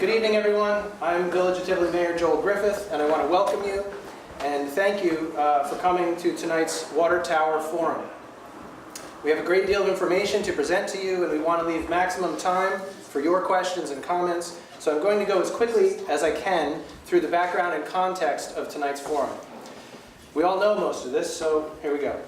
Good evening, everyone. I'm Village of Tivoli Mayor Joel Griffith, and I want to welcome you and thank you for coming to tonight's Water Tower Forum. We have a great deal of information to present to you, and we want to leave maximum time for your questions and comments. So I'm going to go as quickly as I can through the background and context of tonight's forum. We all know most of this, so here we go.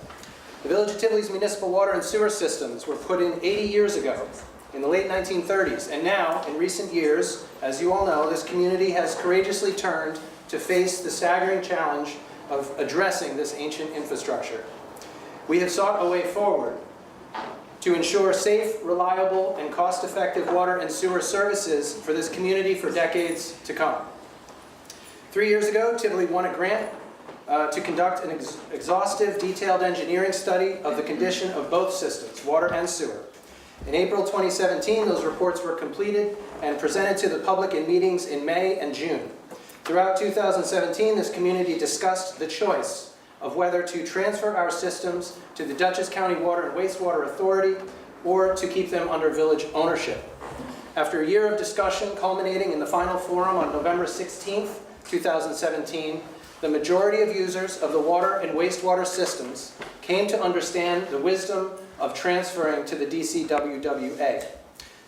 The Village of Tivoli's municipal water and sewer systems were put in 80 years ago, in the late 1930s, and now, in recent years, as you all know, this community has courageously turned to face the staggering challenge of addressing this ancient infrastructure. We have sought a way forward to ensure safe, reliable, and cost-effective water and sewer services for this community for decades to come. 3 years ago, Tivoli won a grant to conduct an exhaustive, detailed engineering study of the condition of both systems, water and sewer. In April 2017, those reports were completed and presented to the public in meetings in May and June. Throughout 2017, this community discussed the choice of whether to transfer our systems to the Dutchess County Water and Wastewater Authority or to keep them under village ownership. After a year of discussion culminating in the final forum on November 16th, 2017, the majority of users of the water and wastewater systems came to understand the wisdom of transferring to the DCWWA.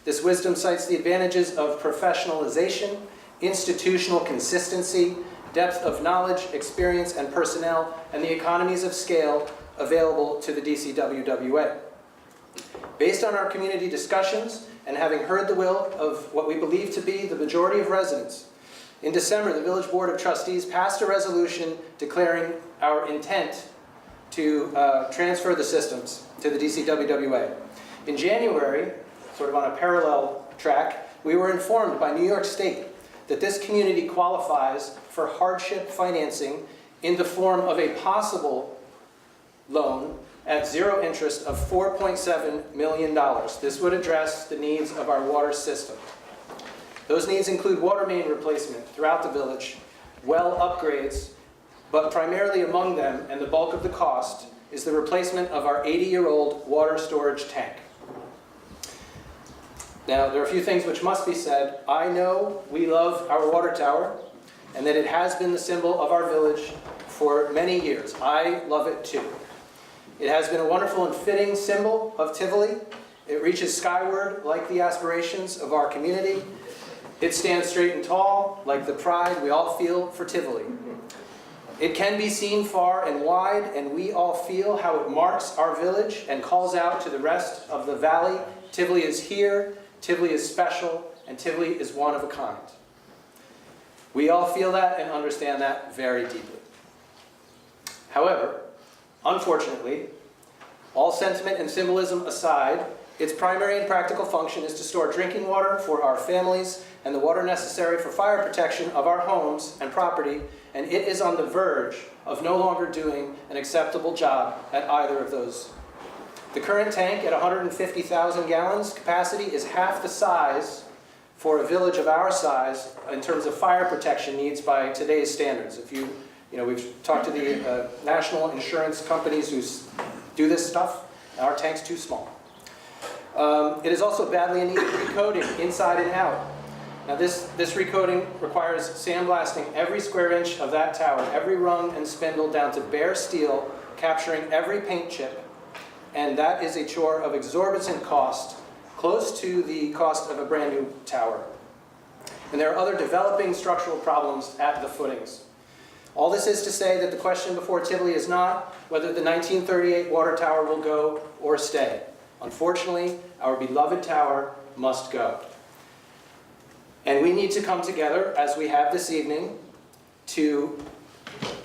This wisdom cites the advantages of professionalization, institutional consistency, depth of knowledge, experience, and personnel, and the economies of scale available to the DCWWA. Based on our community discussions and having heard the will of what we believe to be the majority of residents, in December, the Village Board of Trustees passed a resolution declaring our intent to transfer the systems to the DCWWA. In January, sort of on a parallel track, we were informed by New York State that this community qualifies for hardship financing in the form of a possible loan at zero interest of $4.7 million. This would address the needs of our water system. Those needs include water main replacement throughout the village, well upgrades, but primarily among them, and the bulk of the cost, is the replacement of our 80-year-old water storage tank. Now, there are a few things which must be said. I know we love our water tower, and that it has been the symbol of our village for many years. I love it too. It has been a wonderful and fitting symbol of Tivoli. It reaches skyward like the aspirations of our community. It stands straight and tall, like the pride we all feel for Tivoli. It can be seen far and wide, and we all feel how it marks our village and calls out to the rest of the valley. Tivoli is here, Tivoli is special, and Tivoli is one of a kind. We all feel that and understand that very deeply. However, unfortunately, all sentiment and symbolism aside, its primary and practical function is to store drinking water for our families and the water necessary for fire protection of our homes and property, and it is on the verge of no longer doing an acceptable job at either of those. The current tank at 150,000 gallons capacity is half the size for a village of our size in terms of fire protection needs by today's standards. We've talked to the national insurance companies who do this stuff, and our tank's too small. It is also badly in need of recoating inside and out. Now this recoating requires sandblasting every square inch of that tower, every rung and spindle down to bare steel, capturing every paint chip, and that is a chore of exorbitant cost, close to the cost of a brand new tower. And there are other developing structural problems at the footings. All this is to say that the question before Tivoli is not whether the 1938 water tower will go or stay. Unfortunately, our beloved tower must go. And we need to come together, as we have this evening, to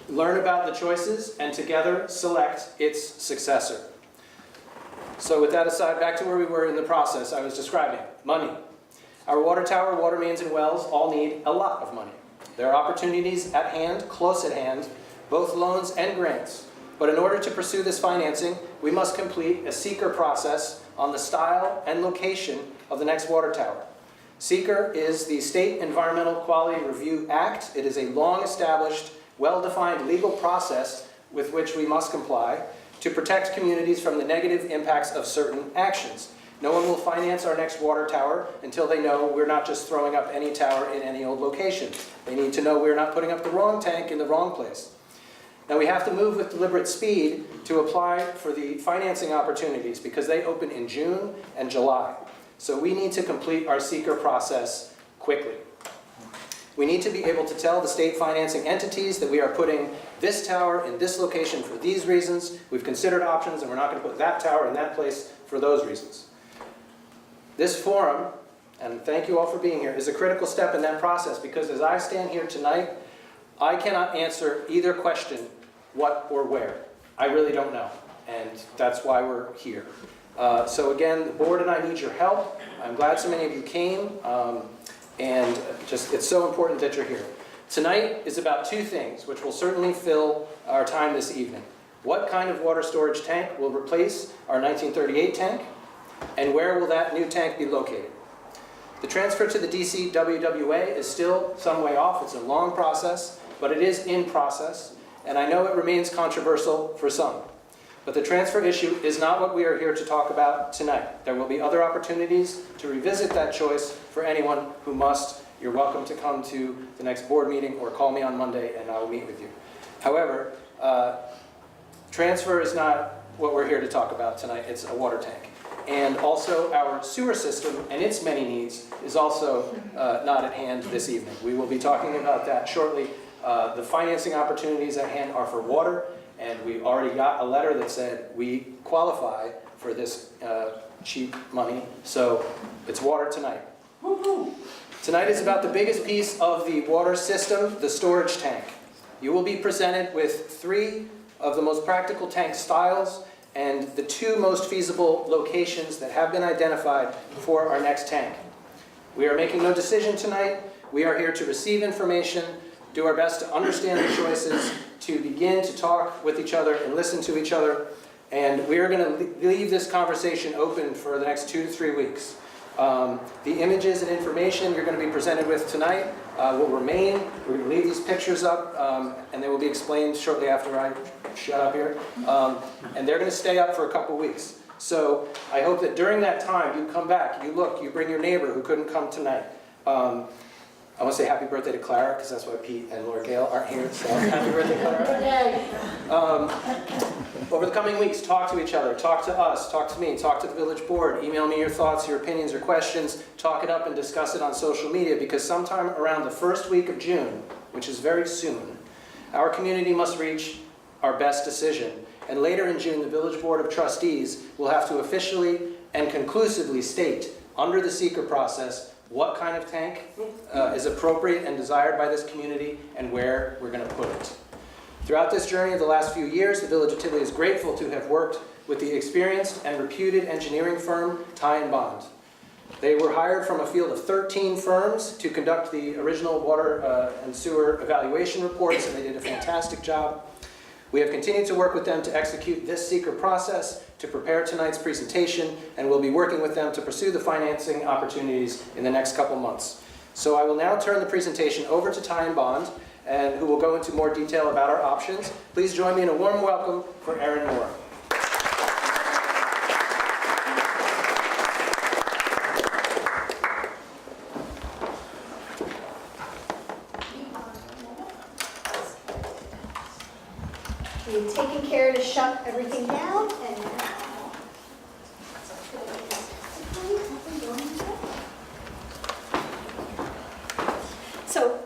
learn about the choices and together select its successor. So with that aside, back to where we were in the process I was describing. Money. Our water tower, water mains, and wells all need a lot of money. There are opportunities at hand, close at hand, both loans and grants. But in order to pursue this financing, we must complete a seeker process on the style and location of the next water tower. Seeker is the State Environmental Quality Review Act. It is a long-established, well-defined legal process with which we must comply to protect communities from the negative impacts of certain actions. No one will finance our next water tower until they know we're not just throwing up any tower in any old location. They need to know we're not putting up the wrong tank in the wrong place. Now we have to move with deliberate speed to apply for the financing opportunities because they open in June and July. So we need to complete our seeker process quickly. We need to be able to tell the state financing entities that we are putting this tower in this location for these reasons. We've considered options and we're not going to put that tower in that place for those reasons. This forum, and thank you all for being here, is a critical step in that process because as I stand here tonight, I cannot answer either question, what or where. I really don't know, and that's why we're here. So again, the board and I need your help. I'm glad so many of you came, and it's so important that you're here. Tonight is about two things, which will certainly fill our time this evening. What kind of water storage tank will replace our 1938 tank? And where will that new tank be located? The transfer to the DC WWA is still some way off. It's a long process, but it is in process, and I know it remains controversial for some. But the transfer issue is not what we are here to talk about tonight. There will be other opportunities to revisit that choice for anyone who must. You're welcome to come to the next board meeting or call me on Monday and I will meet with you. However, transfer is not what we're here to talk about tonight. It's a water tank. And also our sewer system and its many needs is also not at hand this evening. We will be talking about that shortly. The financing opportunities at hand are for water, and we already got a letter that said we qualify for this cheap money, so it's water tonight. Tonight is about the biggest piece of the water system, the storage tank. You will be presented with 3 of the most practical tank styles and the 2 most feasible locations that have been identified for our next tank. We are making no decision tonight. We are here to receive information, do our best to understand the choices, to begin to talk with each other and listen to each other. And we are going to leave this conversation open for the next 2 to 3 weeks. The images and information you're going to be presented with tonight will remain. We're going to leave these pictures up, and they will be explained shortly after I shut up here. And they're going to stay up for a couple weeks. So I hope that during that time you come back, you look, you bring your neighbor who couldn't come tonight. I want to say happy birthday to Clara, because that's why Pete and Laura Gale aren't here, so happy birthday, Clara. Over the coming weeks, talk to each other, talk to us, talk to me, talk to the village board, email me your thoughts, your opinions, your questions, talk it up and discuss it on social media, because sometime around the first week of June, which is very soon, our community must reach our best decision. And later in June, the Village Board of Trustees will have to officially and conclusively state, under the seeker process, what kind of tank is appropriate and desired by this community and where we're going to put it. Throughout this journey of the last few years, the Village of Tivoli is grateful to have worked with the experienced and reputed engineering firm Ty & Bond. They were hired from a field of 13 firms to conduct the original water and sewer evaluation reports, and they did a fantastic job. We have continued to work with them to execute this seeker process, to prepare tonight's presentation, and we'll be working with them to pursue the financing opportunities in the next couple months. So I will now turn the presentation over to Ty & Bond, and who will go into more detail about our options. Please join me in a warm welcome for Erin Moore. We've taken care to shut everything down, and so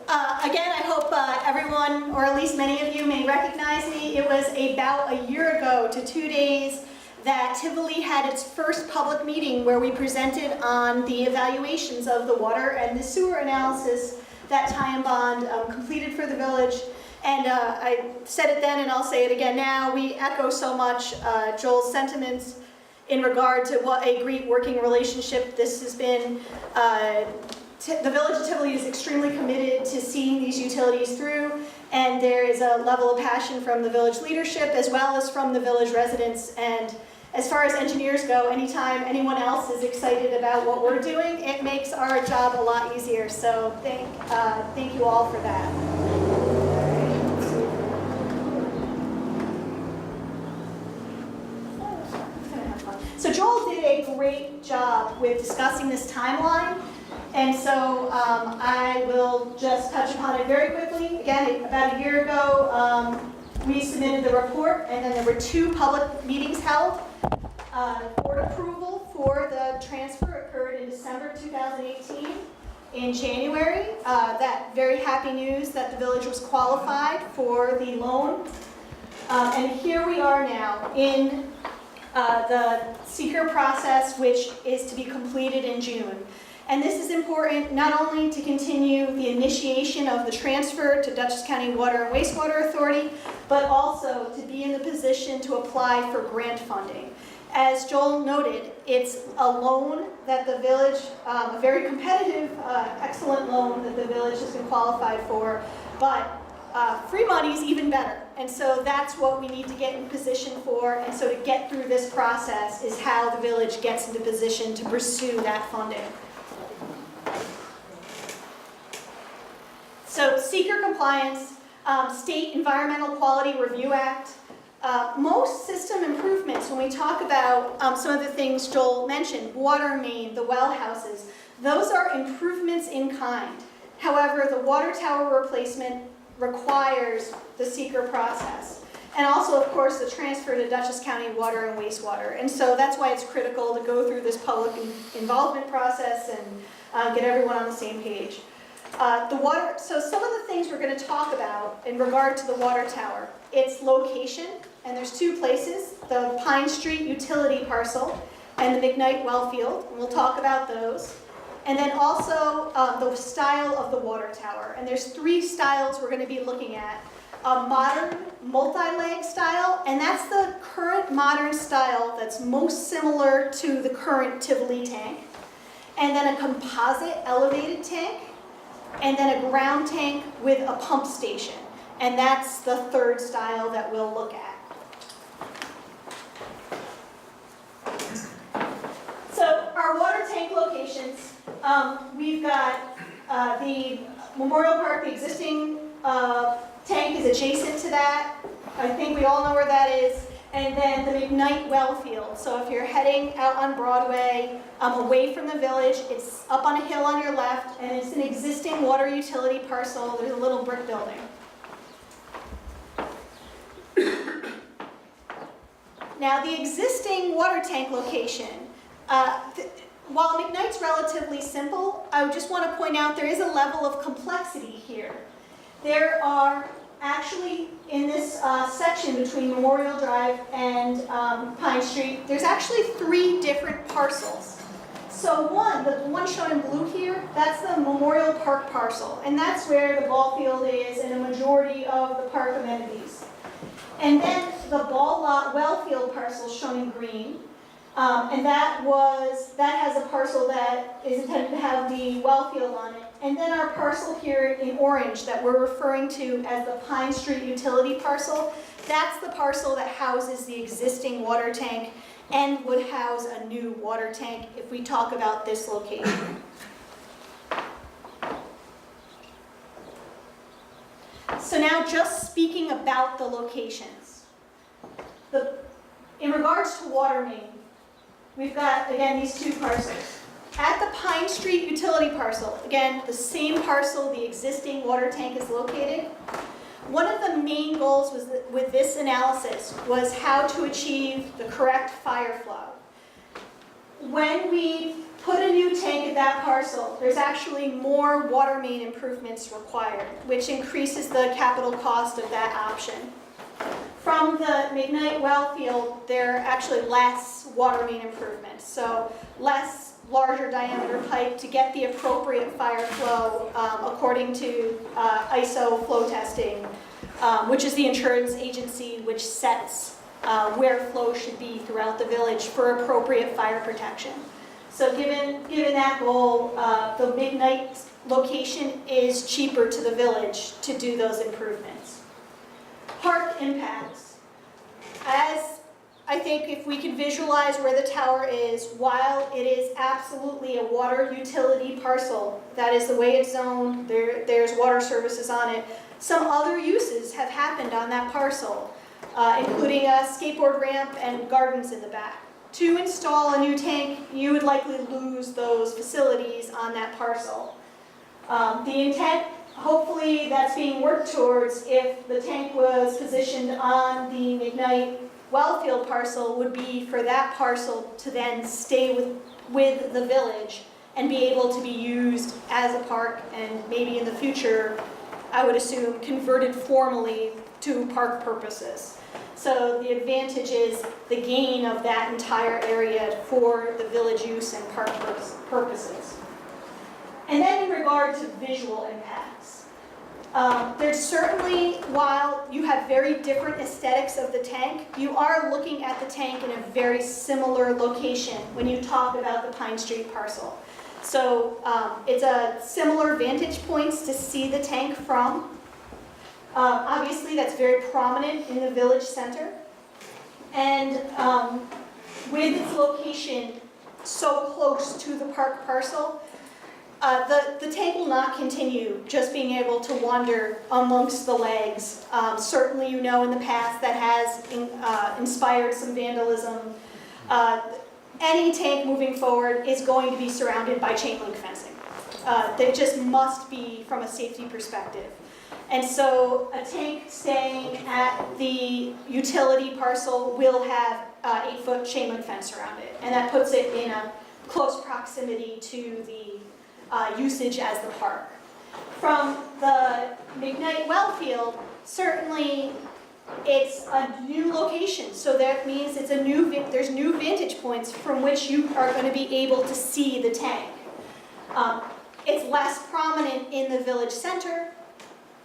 again, I hope everyone, or at least many of you, may recognize me. It was about a year ago to 2 days that Tivoli had its first public meeting where we presented on the evaluations of the water and the sewer analysis that Ty & Bond completed for the village. And I said it then and I'll say it again now, we echo so much Joel's sentiments in regard to what a great working relationship this has been. The Village of Tivoli is extremely committed to seeing these utilities through, and there is a level of passion from the village leadership as well as from the village residents. And as far as engineers go, anytime anyone else is excited about what we're doing, it makes our job a lot easier. So thank you all for that. So Joel did a great job with discussing this timeline, and so I will just touch upon it very quickly. Again, about a year ago, we submitted the report, and then there were 2 public meetings held. Board approval for the transfer occurred in December 2018. In January, that very happy news that the village was qualified for the loan. And here we are now in the seeker process, which is to be completed in June. And this is important not only to continue the initiation of the transfer to Dutchess County Water and Wastewater Authority, but also to be in the position to apply for grant funding. As Joel noted, it's a loan that the village, a very competitive, excellent loan that the village has been qualified for, but free money is even better. And so that's what we need to get in position for, and so to get through this process is how the village gets into position to pursue that funding. So seeker compliance, State Environmental Quality Review Act. Most system improvements, when we talk about some of the things Joel mentioned, water main, the well houses, those are improvements in kind. However, the water tower replacement requires the seeker process. And also, of course, the transfer to Dutchess County Water and Wastewater. And so that's why it's critical to go through this public involvement process and get everyone on the same page. So some of the things we're going to talk about in regard to the water tower, its location, and there's 2 places, the Pine Street utility parcel and the McKnight well field, and we'll talk about those. And then also the style of the water tower, and there's 3 styles we're going to be looking at. A modern multi-leg style, and that's the current modern style that's most similar to the current Tivoli tank. And then a composite elevated tank, and then a ground tank with a pump station. And that's the 3rd style that we'll look at. So our water tank locations, we've got the Memorial Park, the existing tank is adjacent to that. I think we all know where that is. And then the McKnight well field. So if you're heading out on Broadway, away from the village, it's up on a hill on your left, and it's an existing water utility parcel. There's a little brick building. Now the existing water tank location, while McKnight's relatively simple, I just want to point out there is a level of complexity here. There are actually, in this section between Memorial Drive and Pine Street, there's actually 3 different parcels. So the one shown in blue here, that's the Memorial Park parcel, and that's where the ball field is and a majority of the park amenities. And then the ball lot well field parcel shown in green, and that has a parcel that is intended to have the well field on it. And then our parcel here in orange that we're referring to as the Pine Street utility parcel, that's the parcel that houses the existing water tank and would house a new water tank if we talk about this location. So now just speaking about the locations. In regards to water main, we've got, again, these 2 parcels. At the Pine Street utility parcel, again, the same parcel the existing water tank is located. One of the main goals with this analysis was how to achieve the correct fire flow. When we put a new tank at that parcel, there's actually more water main improvements required, which increases the capital cost of that option. From the McKnight well field, there are actually less water main improvements, so less larger diameter pipe to get the appropriate fire flow according to ISO flow testing, which is the insurance agency which sets where flow should be throughout the village for appropriate fire protection. So given that goal, the McKnight location is cheaper to the village to do those improvements. Park impacts. As I think if we can visualize where the tower is, while it is absolutely a water utility parcel, that is the way it's zoned, there's water services on it, some other uses have happened on that parcel, including a skateboard ramp and gardens in the back. to install a new tank, you would likely lose those facilities on that parcel. The intent, hopefully that's being worked towards, if the tank was positioned on the McKnight Wellfield parcel, would be for that parcel to then stay with the village and be able to be used as a park, and maybe in the future, I would assume, converted formally to park purposes. So the advantage is the gain of that entire area for the village use and park purposes. And then in regard to visual impacts, there's certainly, while you have very different aesthetics of the tank, you are looking at the tank in a very similar location when you talk about the Pine Street parcel. So it's a similar vantage points to see the tank from. Obviously, that's very prominent in the village center. And with its location so close to the park parcel, the tank will not continue just being able to wander amongst the legs. Certainly, you know, in the past that has inspired some vandalism. Any tank moving forward is going to be surrounded by chain link fencing. They just must be from a safety perspective. And so a tank staying at the utility parcel will have 8-foot chain link fence around it. And that puts it in a close proximity to the usage as the park. From the McKnight Wellfield, certainly it's a new location, so that means it's there's new vantage points from which you are going to be able to see the tank. It's less prominent in the village center,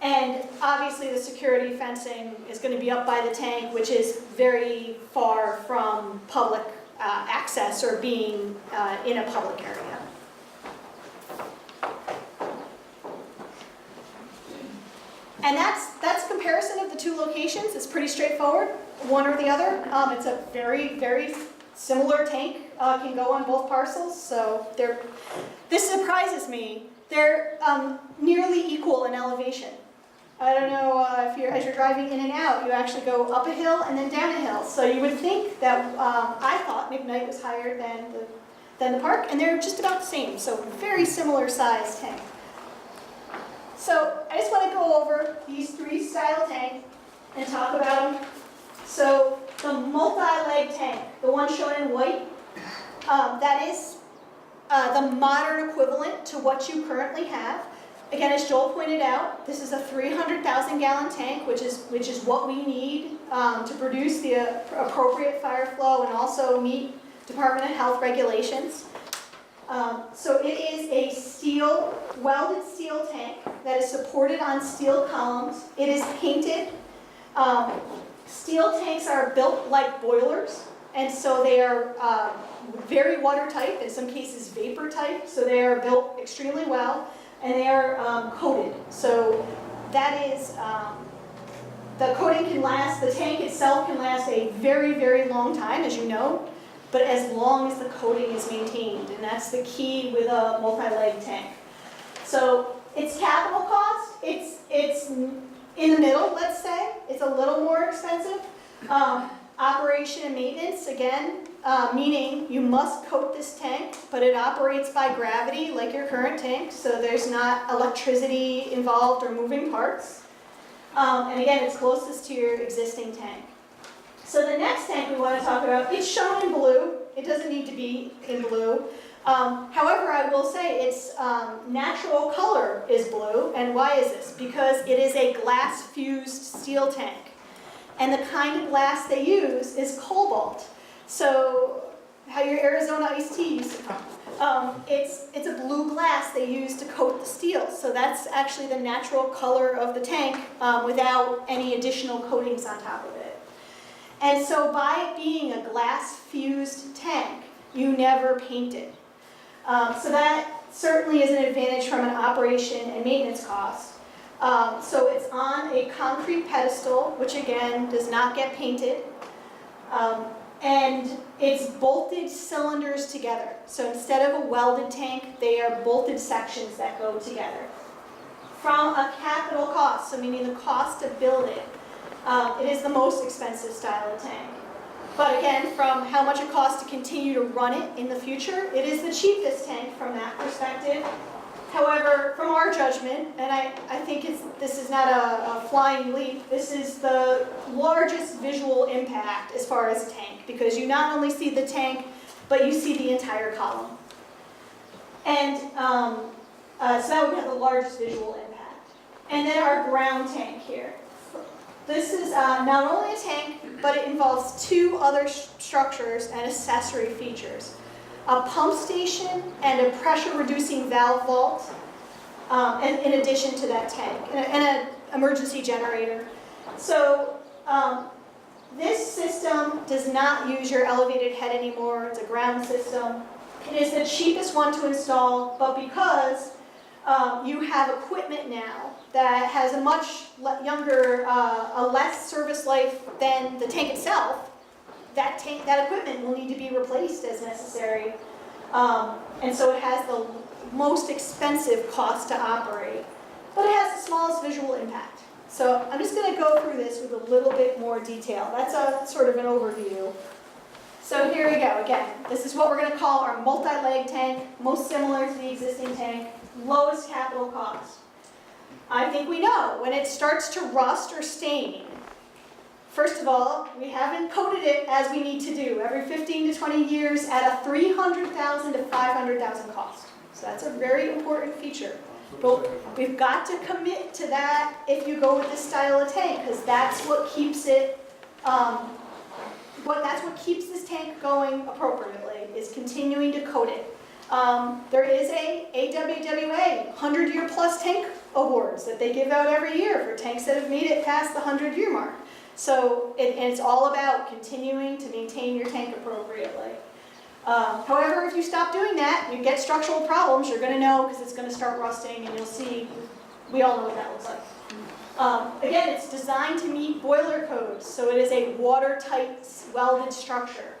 and obviously the security fencing is going to be up by the tank, which is very far from public access or being in a public area. And that's comparison of the two locations. It's pretty straightforward, one or the other. It's a very, very similar tank, can go on both parcels. So this surprises me. They're nearly equal in elevation. I don't know if as you're driving in and out, you actually go up a hill and then down a hill. So you would think that I thought McKnight was higher than the park, and they're just about the same. So very similar size tank. So I just want to go over these three style tanks and talk about them. So the multi-leg tank, the one shown in white, that is the modern equivalent to what you currently have. Again, as Joel pointed out, this is a 300,000 gallon tank, which is what we need to produce the appropriate fire flow and also meet Department of Health regulations. So it is a welded steel tank that is supported on steel columns. It is painted. Steel tanks are built like boilers, and so they are very watertight, in some cases vapor tight, so they are built extremely well, and they are coated. So that is, the coating can last, the tank itself can last a very, very long time, as you know, but as long as the coating is maintained, and that's the key with a multi-leg tank. So its capital cost, it's in the middle, let's say. It's a little more expensive. Operation and maintenance, again, meaning you must coat this tank, but it operates by gravity like your current tank, so there's not electricity involved or moving parts. And again, it's closest to your existing tank. So the next tank we want to talk about, it's shown in blue. It doesn't need to be in blue. However, I will say its natural color is blue. And why is this? Because it is a glass-fused steel tank. And the kind of glass they use is cobalt. So how your Arizona iced tea used to come. It's a blue glass they use to coat the steel. So that's actually the natural color of the tank without any additional coatings on top of it. And so by it being a glass-fused tank, you never paint it. So that certainly is an advantage from an operation and maintenance cost. So it's on a concrete pedestal, which again does not get painted. And it's bolted cylinders together. So instead of a welded tank, they are bolted sections that go together. From a capital cost, so meaning the cost to build it, it is the most expensive style of tank. But again, from how much it costs to continue to run it in the future, it is the cheapest tank from that perspective. However, from our judgment, and I think this is not a flying leap, this is the largest visual impact as far as a tank, because you not only see the tank, but you see the entire column. And so that would have the largest visual impact. And then our ground tank here. This is not only a tank, but it involves two other structures and accessory features. A pump station and a pressure-reducing valve vault, and in addition to that tank, and an emergency generator. So this system does not use your elevated head anymore. It's a ground system. It is the cheapest one to install, but because you have equipment now that has a much younger, a less service life than the tank itself, that equipment will need to be replaced as necessary. And so it has the most expensive cost to operate, but it has the smallest visual impact. So I'm just going to go through this with a little bit more detail. That's a sort of an overview. So here we go. Again, this is what we're going to call our multi-leg tank, most similar to the existing tank, lowest capital cost. I think we know when it starts to rust or stain. First of all, we haven't coated it as we need to do, every 15 to 20 years at a $300,000 to $500,000 cost. So that's a very important feature. But we've got to commit to that if you go with this style of tank, because that's what keeps it, that's what keeps this tank going appropriately, is continuing to coat it. There is a AWWA 100-year plus tank awards that they give out every year for tanks that have made it past the 100-year mark. So it's all about continuing to maintain your tank appropriately. However, if you stop doing that, you get structural problems. You're going to know because it's going to start rusting, and you'll see. We all know what that looks like. Again, it's designed to meet boiler codes, so it is a watertight welded structure.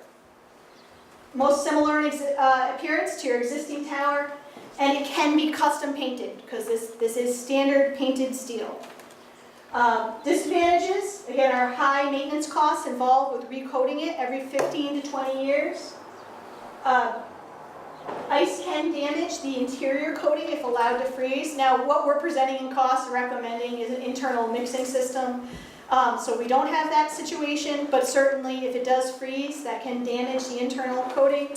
Most similar in appearance to your existing tower, and it can be custom painted because this is standard painted steel. Disadvantages, again, are high maintenance costs involved with recoating it every 15 to 20 years. Ice can damage the interior coating if allowed to freeze. Now, what we're presenting in cost and recommending is an internal mixing system. So we don't have that situation, but certainly if it does freeze, that can damage the internal coating.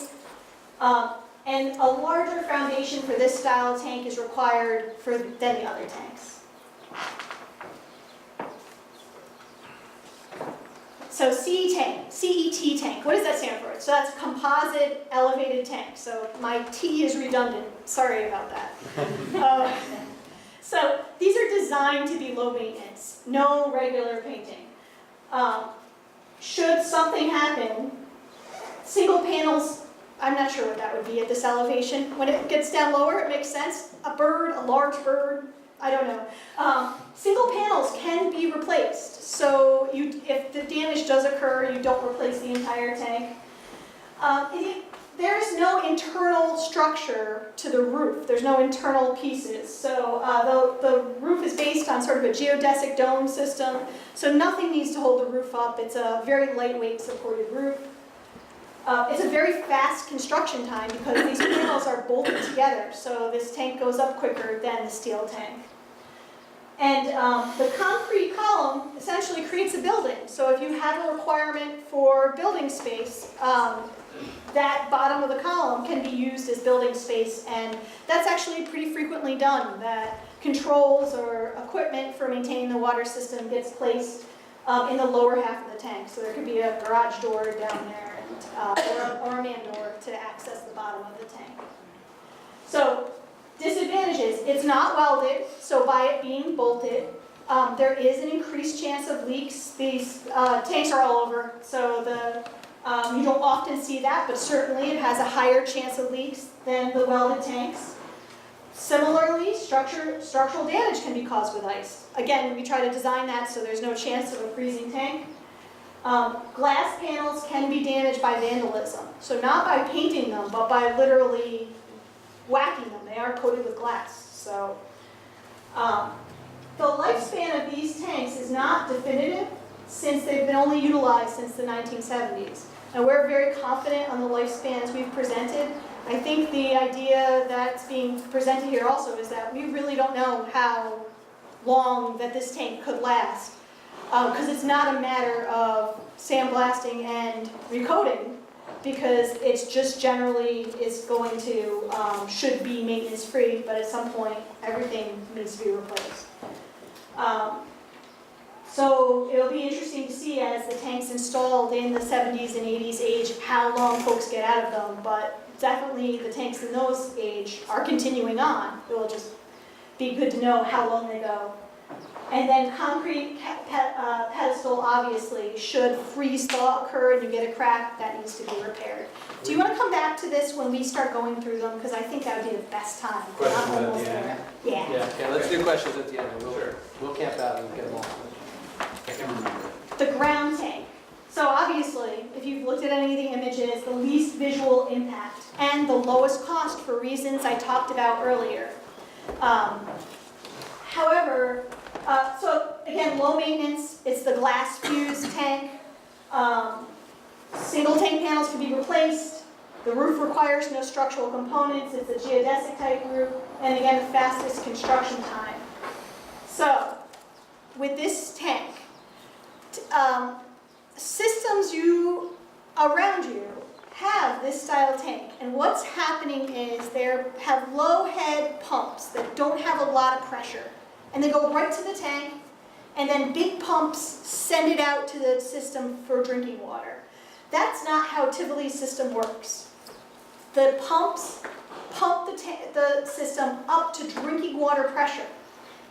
And a larger foundation for this style tank is required than the other tanks. So CET tank, what does that stand for? So that's composite elevated tank. So my T is redundant, sorry about that. So these are designed to be low maintenance, no regular painting. Should something happen, single panels, I'm not sure what that would be at this elevation. When it gets down lower, it makes sense. A bird, a large bird, I don't know. Single panels can be replaced. So if the damage does occur, you don't replace the entire tank. There's no internal structure to the roof. There's no internal pieces. So the roof is based on sort of a geodesic dome system. So nothing needs to hold the roof up. It's a very lightweight supported roof. It's a very fast construction time because these panels are bolted together. So this tank goes up quicker than the steel tank. And the concrete column essentially creates a building. So if you have a requirement for building space, that bottom of the column can be used as building space, and that's actually pretty frequently done, that controls or equipment for maintaining the water system gets placed in the lower half of the tank. So there could be a garage door down there, and, or a man door to access the bottom of the tank. So disadvantages, it's not welded, so by it being bolted, there is an increased chance of leaks. These tanks are all over, so you don't often see that, but certainly it has a higher chance of leaks than the welded tanks. Similarly, structural damage can be caused with ice. Again, we try to design that so there's no chance of a freezing tank. Glass panels can be damaged by vandalism. So not by painting them, but by literally whacking them. They are coated with glass. So the lifespan of these tanks is not definitive. since they've been only utilized since the 1970s. And we're very confident on the lifespans we've presented. I think the idea that's being presented here also is that we really don't know how long that this tank could last, because it's not a matter of sandblasting and recoating, because it's just generally is going to, should be maintenance free, but at some point everything needs to be replaced. So it'll be interesting to see as the tanks installed in the 70s and 80s age, how long folks get out of them, but definitely the tanks in those age are continuing on. It will just be good to know how long they go. And then concrete pedestal, obviously, should freeze thaw occur and you get a crack, that needs to be repaired. Do you want to come back to this when we start going through them? Because I think that would be the best time. Questions I'm at almost the end? there. Yeah. Yeah, okay, let's do questions at the end. We'll camp out and get them all. I can remember. The ground tank. So obviously, if you've looked at any of the images, the least visual impact and the lowest cost for reasons I talked about earlier. However, so again, low maintenance, it's the glass fused tank. Single tank panels can be replaced. The roof requires no structural components. It's a geodesic type roof. And again, the fastest construction time. So, with this tank, systems around you have this style tank, and what's happening is they have low head pumps that don't have a lot of pressure, and they go right to the tank, and then big pumps send it out to the system for drinking water. That's not how Tivoli's system works. The pumps pump the system up to drinking water pressure.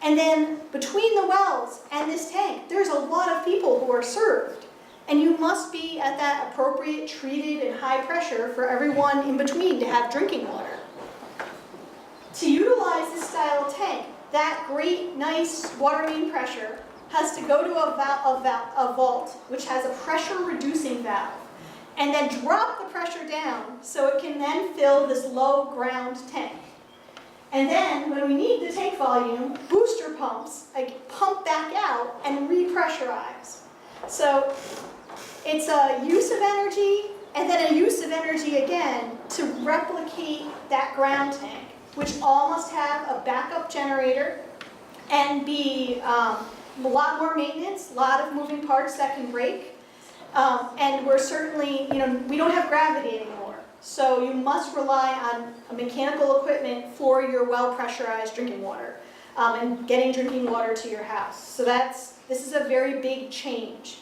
And then between the wells and this tank, there's a lot of people who are served. And you must be at that appropriate treated and high pressure for everyone in between to have drinking water. To utilize this style tank, that great, nice water main pressure has to go to a vault, which has a pressure reducing valve, and then drop the pressure down so it can then fill this low ground tank. And then, when we need the tank volume, booster pumps pump back out and repressurize. So it's a use of energy, and then a use of energy again to replicate that ground tank, which all must have a backup generator and be a lot more maintenance, a lot of moving parts that can break. And we're certainly, we don't have gravity anymore. So you must rely on mechanical equipment for your well-pressurized drinking water and getting drinking water to your house. So this is a very big change.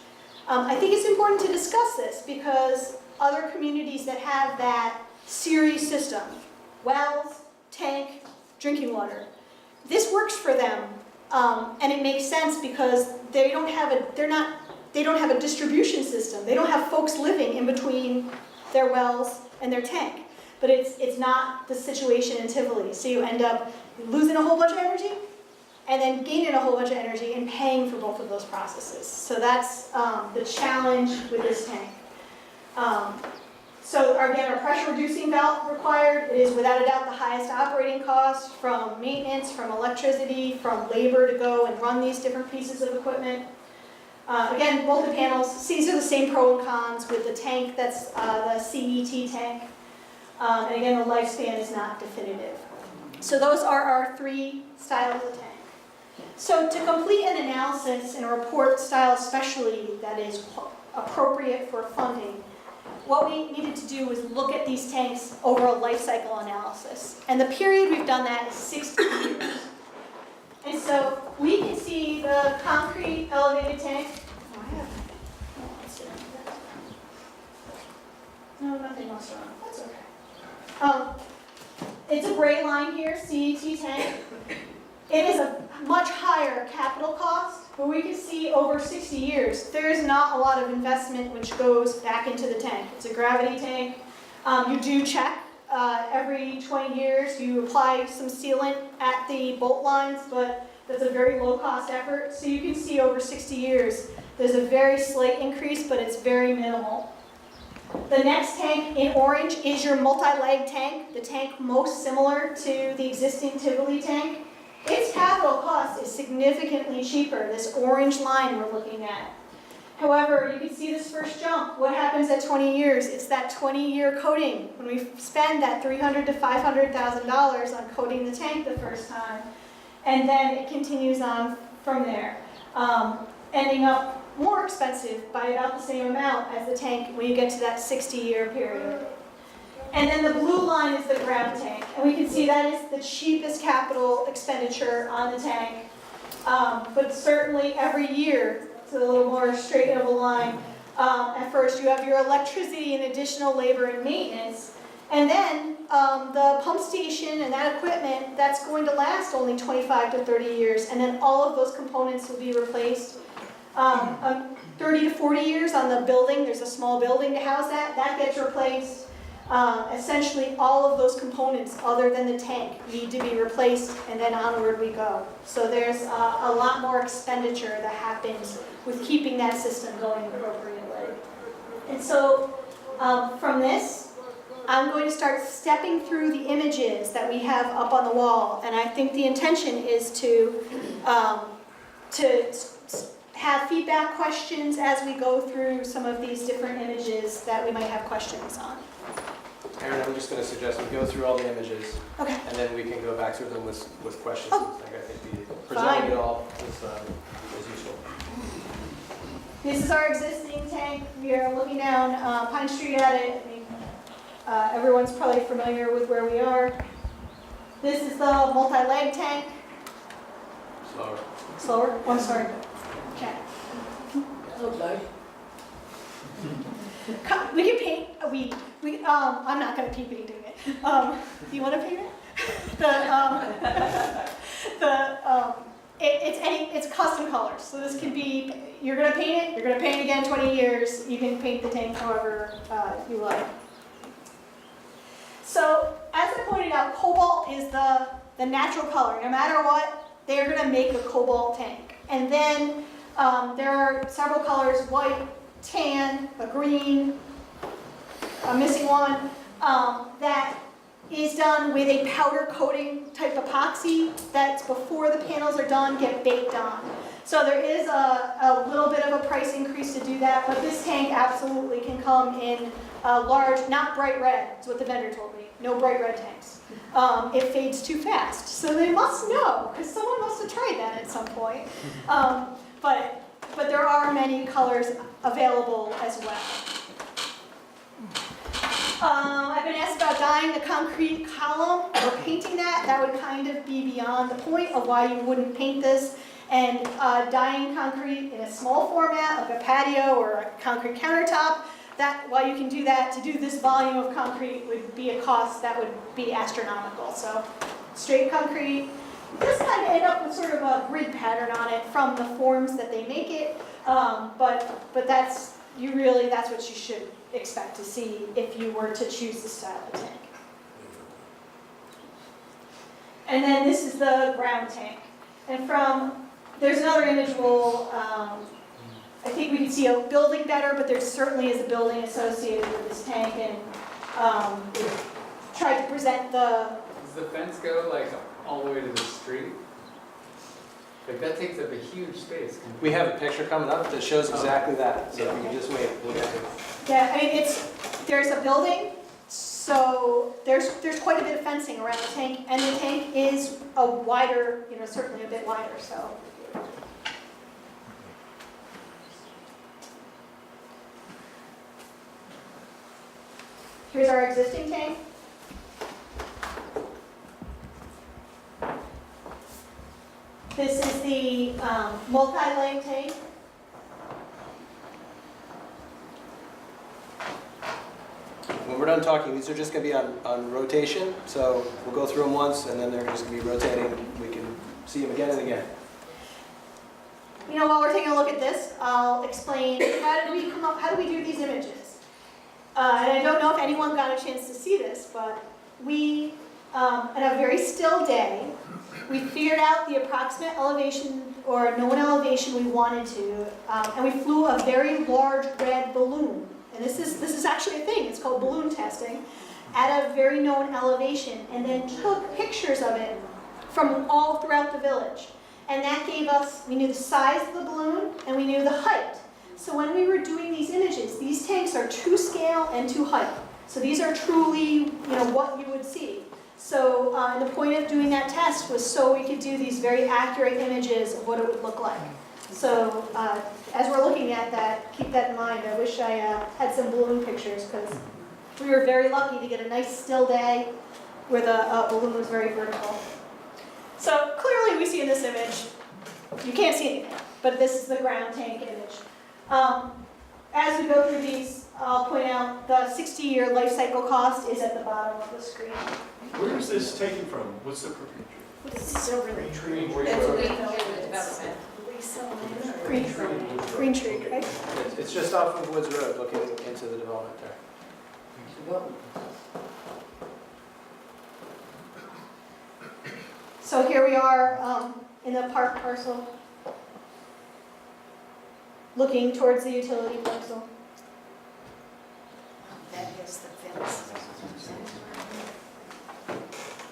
I think it's important to discuss this because other communities that have that series system, wells, tank, drinking water, this works for them, and it makes sense because they don't have a distribution system. They don't have folks living in between their wells and their tank. But it's not the situation in Tivoli. So you end up losing a whole bunch of energy and then gaining a whole bunch of energy and paying for both of those processes. So that's the challenge with this tank. So again, our pressure reducing valve required. It is without a doubt the highest operating cost from maintenance, from electricity, from labor to go and run these different pieces of equipment. Again, both the panels, these are the same pro and cons with the tank that's the CET tank. And again, the lifespan is not definitive. So those are our three styles of tank. So to complete an analysis in a report style especially that is appropriate for funding, what we needed to do was look at these tanks over a life cycle analysis. And the period we've done that is 60 years. And so we can see the concrete elevated tank. No, nothing else wrong. That's okay. It's a gray line here, CET tank. It is a much higher capital cost, but we can see over 60 years, there is not a lot of investment which goes back into the tank. It's a gravity tank. You do check every 20 years. You apply some sealant at the bolt lines, but that's a very low cost effort. So you can see over 60 years, there's a very slight increase, but it's very minimal. The next tank in orange is your multi-leg tank, the tank most similar to the existing Tivoli tank. Its capital cost is significantly cheaper, this orange line we're looking at. However, you can see this first jump. What happens at 20 years? It's that 20-year coating. When we spend that $300,000 to $500,000 on coating the tank the first time, and then it continues on from there, ending up more expensive by about the same amount as the tank when you get to that 60-year period. And then the blue line is the ground tank, and we can see that is the cheapest capital expenditure on the tank. But certainly every year, it's a little more straight of a line. At first you have your electricity and additional labor and maintenance, and then the pump station and that equipment, that's going to last only 25 to 30 years, and then all of those components will be replaced. 30 to 40 years on the building, there's a small building to house that gets replaced. Essentially all of those components other than the tank need to be replaced, and then onward we go. So there's a lot more expenditure that happens with keeping that system going appropriately. And so from this, I'm going to start stepping through the images that we have up on the wall, and I think the intention is to have feedback questions as we go through some of these different images that we might have questions on. Aaron, I'm just going to suggest we go through all the images, Okay. and then we can go back through them with questions. Oh. I think presenting it all is useful. This is our existing tank. We are looking down Pine Street at it. I mean, everyone's probably familiar with where we are. This is the multi-leg tank. Slower. Slower? Oh, I'm sorry. Okay. Okay. We can paint. I'm not going to keep painting it. Do you want to paint it? It's custom colors. So this could be, you're going to paint it. You're going to paint it again 20 years. You can paint the tank however you like. So as I pointed out, cobalt is the natural color. No matter what, they're going to make a cobalt tank. And then there are several colors: white, tan, a green, a missing one, that is done with a powder coating type epoxy that's before the panels are done, get baked on. So there is a little bit of a price increase to do that, but this tank absolutely can come in large, not bright red, is what the vendor told me. No bright red tanks. It fades too fast. So they must know, because someone must have tried that at some point. But there are many colors available as well. I've been asked about dyeing the concrete column or painting that. That would kind of be beyond the point of why you wouldn't paint this. And dyeing concrete in a small format, like a patio or a concrete countertop, that while you can do that, to do this volume of concrete would be a cost that would be astronomical. So straight concrete. This kind of end up with sort of a grid pattern on it from the forms that they make it, but that's what you should expect to see if you were to choose this style of tank. And then this is the ground tank, and there's another image I think we can see a building better, but there certainly is a building associated with this tank, and tried to present the. Does the fence go like all the way to the street? Like that takes up a huge space. We have a picture coming up that shows exactly that. So if you can just wait, we'll get to it. Yeah, I mean there's a building, so there's quite a bit of fencing around the tank, and the tank is a wider, certainly a bit wider. So. Here's our existing tank. This is the multi-leg tank. When we're done talking, these are just going to be on rotation. So we'll go through them once, and then they're just going to be rotating. We can see them again and again. While we're taking a look at this, I'll explain how do we do these images. And I don't know if anyone got a chance to see this, but we, on a very still day, we figured out the approximate elevation or known elevation we wanted to, and we flew a very large red balloon. And this is actually a thing. It's called balloon testing at a very known elevation, and then took pictures of it from all throughout the village. And that gave us, we knew the size of the balloon and we knew the height. So when we were doing these images, these tanks are to scale and to height. So these are truly, what you would see. So the point of doing that test was so we could do these very accurate images of what it would look like. So as we're looking at that, keep that in mind. I wish I had some balloon pictures because we were very lucky to get a nice still day where the balloon was very vertical. So clearly we see in this image, you can't see anything, but this is the ground tank image. As we go through these, I'll point out the 60-year life cycle cost is at the bottom of the screen. Where is this taken from? What's the It's still really Tree. Green Tree, right? It's just off of Woods Road, looking into the development there. So here we are in the park parcel, looking towards the utility parcel. That is the fence.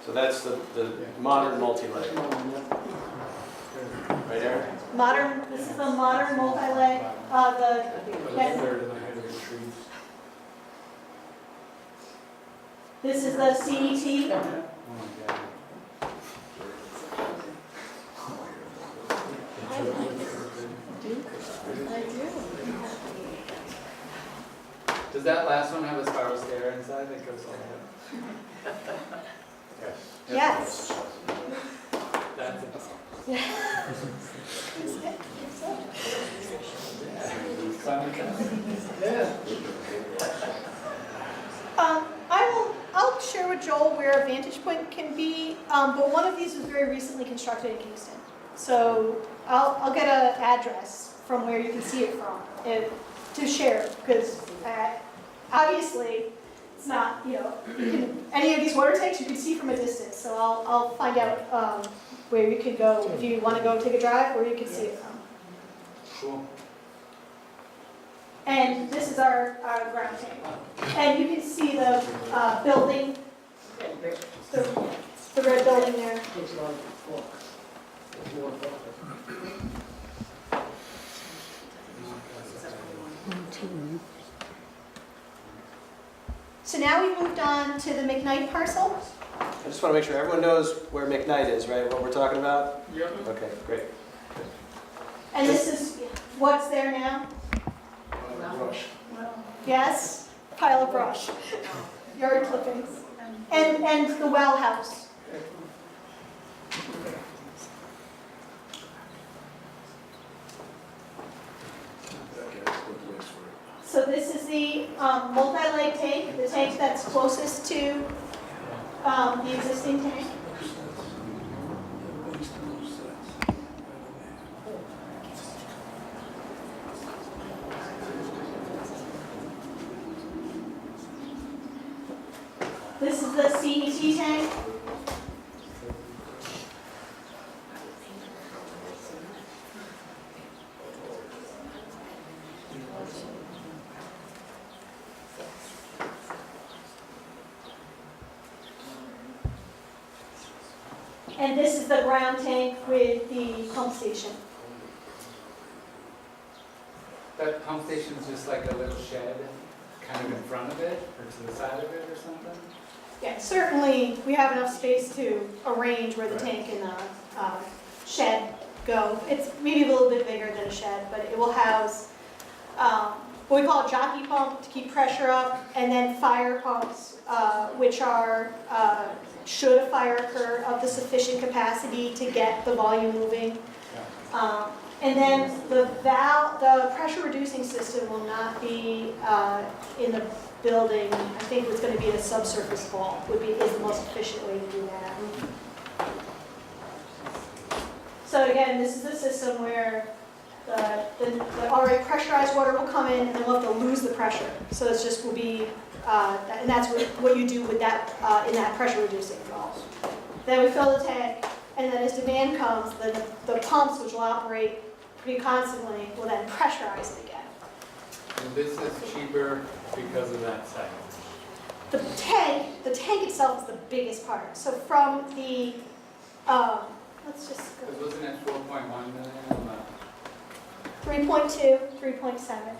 So that's the modern multi-leg, right, Eric? This is the modern multi-leg, About a third of the height of the trees. this is the CET. Oh my God. Does that last one have a spiral stair inside that goes all the way up? Yes. That's it. Yeah. I'll share with Joel where a vantage point can be, but one of these was very recently constructed in Kingston. So I'll get an address from where you can see it from to share, because obviously it's not, any of these water tanks you can see from a distance. So I'll find out where you can go if you want to go take a drive, where you can see it from. Cool. And this is our ground tank. And you can see the building, the red building there. So now we've moved on to the McKnight parcel. I just want to make sure everyone knows where McKnight is, right, what we're talking about? Yep. Okay, great. And this is what's there now. Yes, pile of brush, yard clippings, and the well house. So this is the multi-leg tank, the tank that's closest to the existing tank. This is the CET tank. And this is the ground tank with the pump station. That pump station's just like a little shed, kind of in front of it, or to the side of it or something? Yeah, certainly we have enough space to arrange where the tank and the shed go. It's maybe a little bit bigger than a shed, but it will house what we call a jockey pump to keep pressure up, and then fire pumps, which are, should a fire occur, of the sufficient capacity to get the volume moving. And then the pressure reducing system will not be in the building. I think it's going to be a subsurface vault is the most efficient way to do that. So again, this is the system where the already pressurized water will come in, and then we'll have to lose the pressure. So it's just will be, and that's what you do with that in that pressure reducing valve. Then we fill the tank, and then as demand comes, the pumps, which will operate pretty constantly, will then pressurize it again. And this is cheaper because of that site. The tank itself is the biggest part. So from the, let's just go. Because wasn't it 4.1 million on the 3.2, 3.7.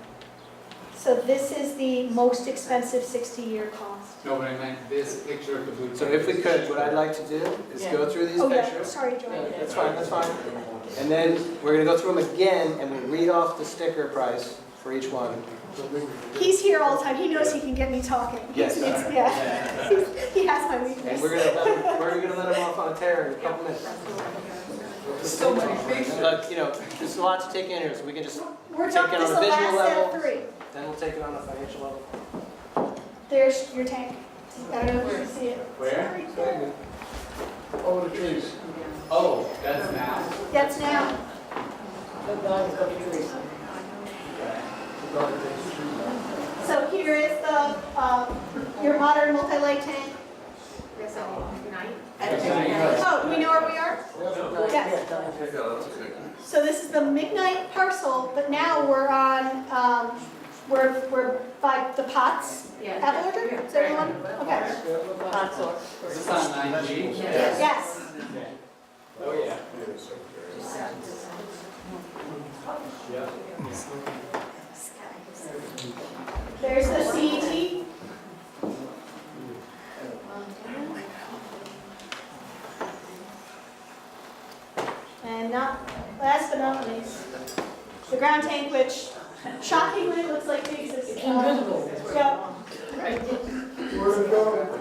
So this is the most expensive 60-year cost. No, but I meant this picture of the blue. So if we could, what I'd like to do is go through these Oh, yeah, pictures. sorry, Joy. That's fine, that's fine. And then we're gonna go through them again, and we read off the sticker price for each one. He's here all the time. He knows he can get me talking. Yes. Yeah. He has my And weakness. we're gonna let him off on a tear in a couple minutes. So many pictures. But, you know, there's a lot to take in here, so we can just, We're take done. it This is on the a visual last set level. of 3. then we'll take it on a financial level. There's your tank. I don't know if you can see it. Where? Sorry. Over the trees. Oh, that's now. That's now. That guy's got the trees. So here is the your modern multi-light tank. Oh, do we know where we are? Yes. So this is the midnight parcel, but now we're on we're by the Potts apple orchard. Is everyone? Okay. Is this on 9G? Yes. Okay. Oh, yeah. There's the CET. And last but not least, the ground tank, which shockingly looks like it exists. It's invisible. Yep.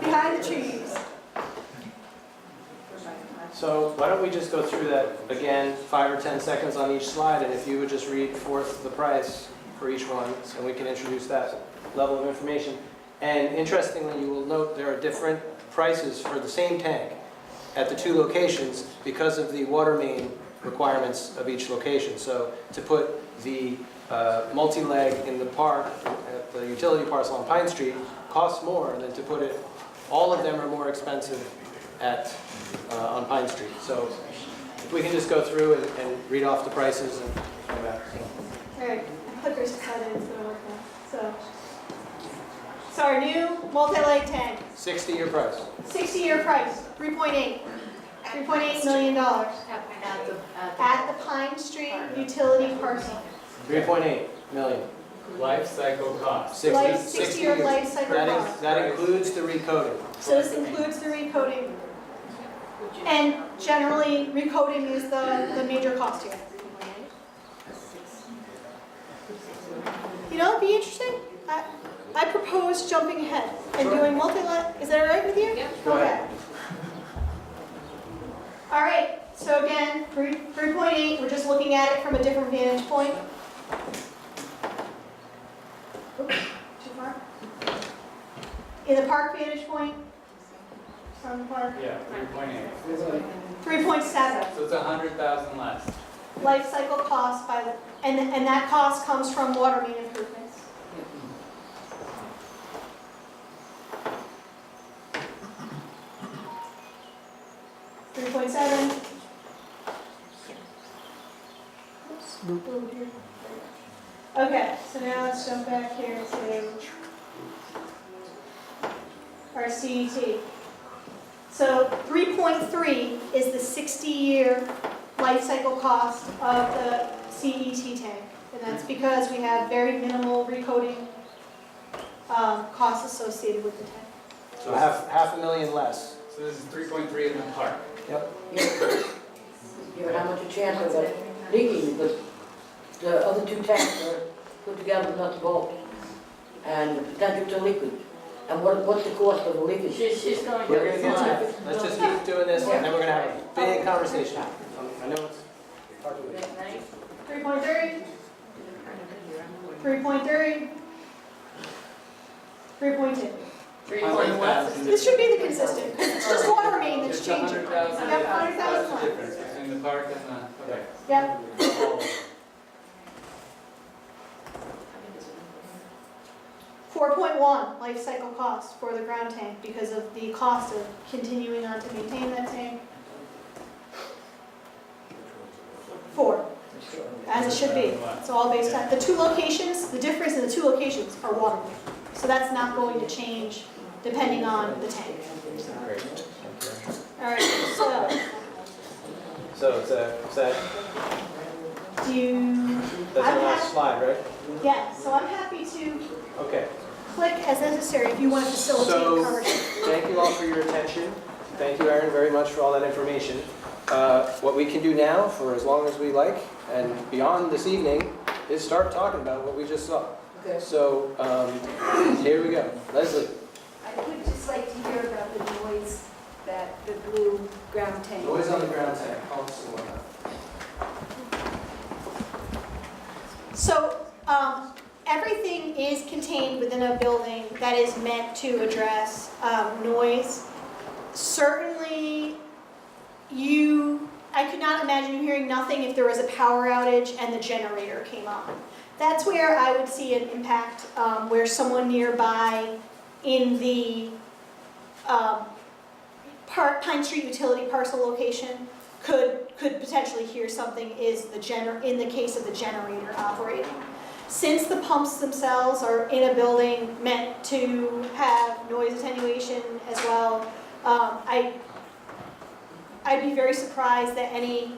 Behind the trees. So why don't we just go through that again, 5 or 10 seconds on each slide, and if you would just read forth the price for each one, and we can introduce that level of information. And interestingly, you will note there are different prices for the same tank at the 2 locations because of the water main requirements of each location. So to put the multi-leg in the park, at the utility parcel on Pine Street, costs more than to put it, all of them are more expensive at on Pine Street. So if we can just go through and read off the prices and come back. All right, Hooker's decided it's gonna work now. So our new multi-light tank, 60-year price. 60-year price, $3.8 million at the Pine Street utility parcel. 3.8 million. Life cycle cost. 60-year years. life cycle cost. That includes the recoding. So this includes the recoding. And generally, recoding is the major cost here. You know, it'd be interesting. I propose jumping ahead and doing multi-light. Is that all right with you? Yeah. Go ahead. All right. So again, 3.8. We're just looking at it from a different vantage point. Oops, too far. In the park vantage point. From the park. Yeah, 3.8. 3.7. So it's 100,000 less. Life cycle cost by the, and that cost comes from water main improvements. $3.7. Okay, so now let's jump back here to our CET. So 3.3 is the 60-year life cycle cost of the CET tank. And that's because we have very minimal recoding costs associated with the tank. So half a million less. So this is 3.3 in the park. Yep. You know how much a chance of that leaking, because the other 2 tanks are put together nuts and bolts, and the potential to leak it. And what's the cost of the leakage? She's going We're going to get to it. Let's just keep doing this, and then we're going to have a big conversation. I know it's hard to wait. 3.3, 3.3, 3.2. 100,000. This should be the consistent, because it's just water main that's It's changing. 100,000. Yep, 100,000 That's the less. difference between the park and the, okay. Yep. Oh, 4.1 life cycle cost for the ground tank because of the cost of continuing on to maintain that tank. 4, as it should be. It's all based on, the 2 locations, the difference in the 2 locations are water main. So that's not going to change depending on the tank. All right, so So it's that Do you, That's our last slide, right? yeah, so I'm happy to Okay. click as necessary if you want to facilitate So- the conversation. Thank you all for your attention. Thank you, Aaron, very much for all that information. What we can do now, for as long as we like, and beyond this evening, is start talking about what we just saw. Okay. So, here we go. Leslie. I would just like to hear about the noise that the blue ground tank. Noise on the ground tank, pumps and whatnot. So, everything is contained within a building that is meant to address noise. Certainly, I could not imagine you hearing nothing if there was a power outage and the generator came on. That's where I would see an impact, where someone nearby in the Pine Street utility parcel location could potentially hear something is in the case of the generator operating. Since the pumps themselves are in a building meant to have noise attenuation as well, I'd be very surprised that any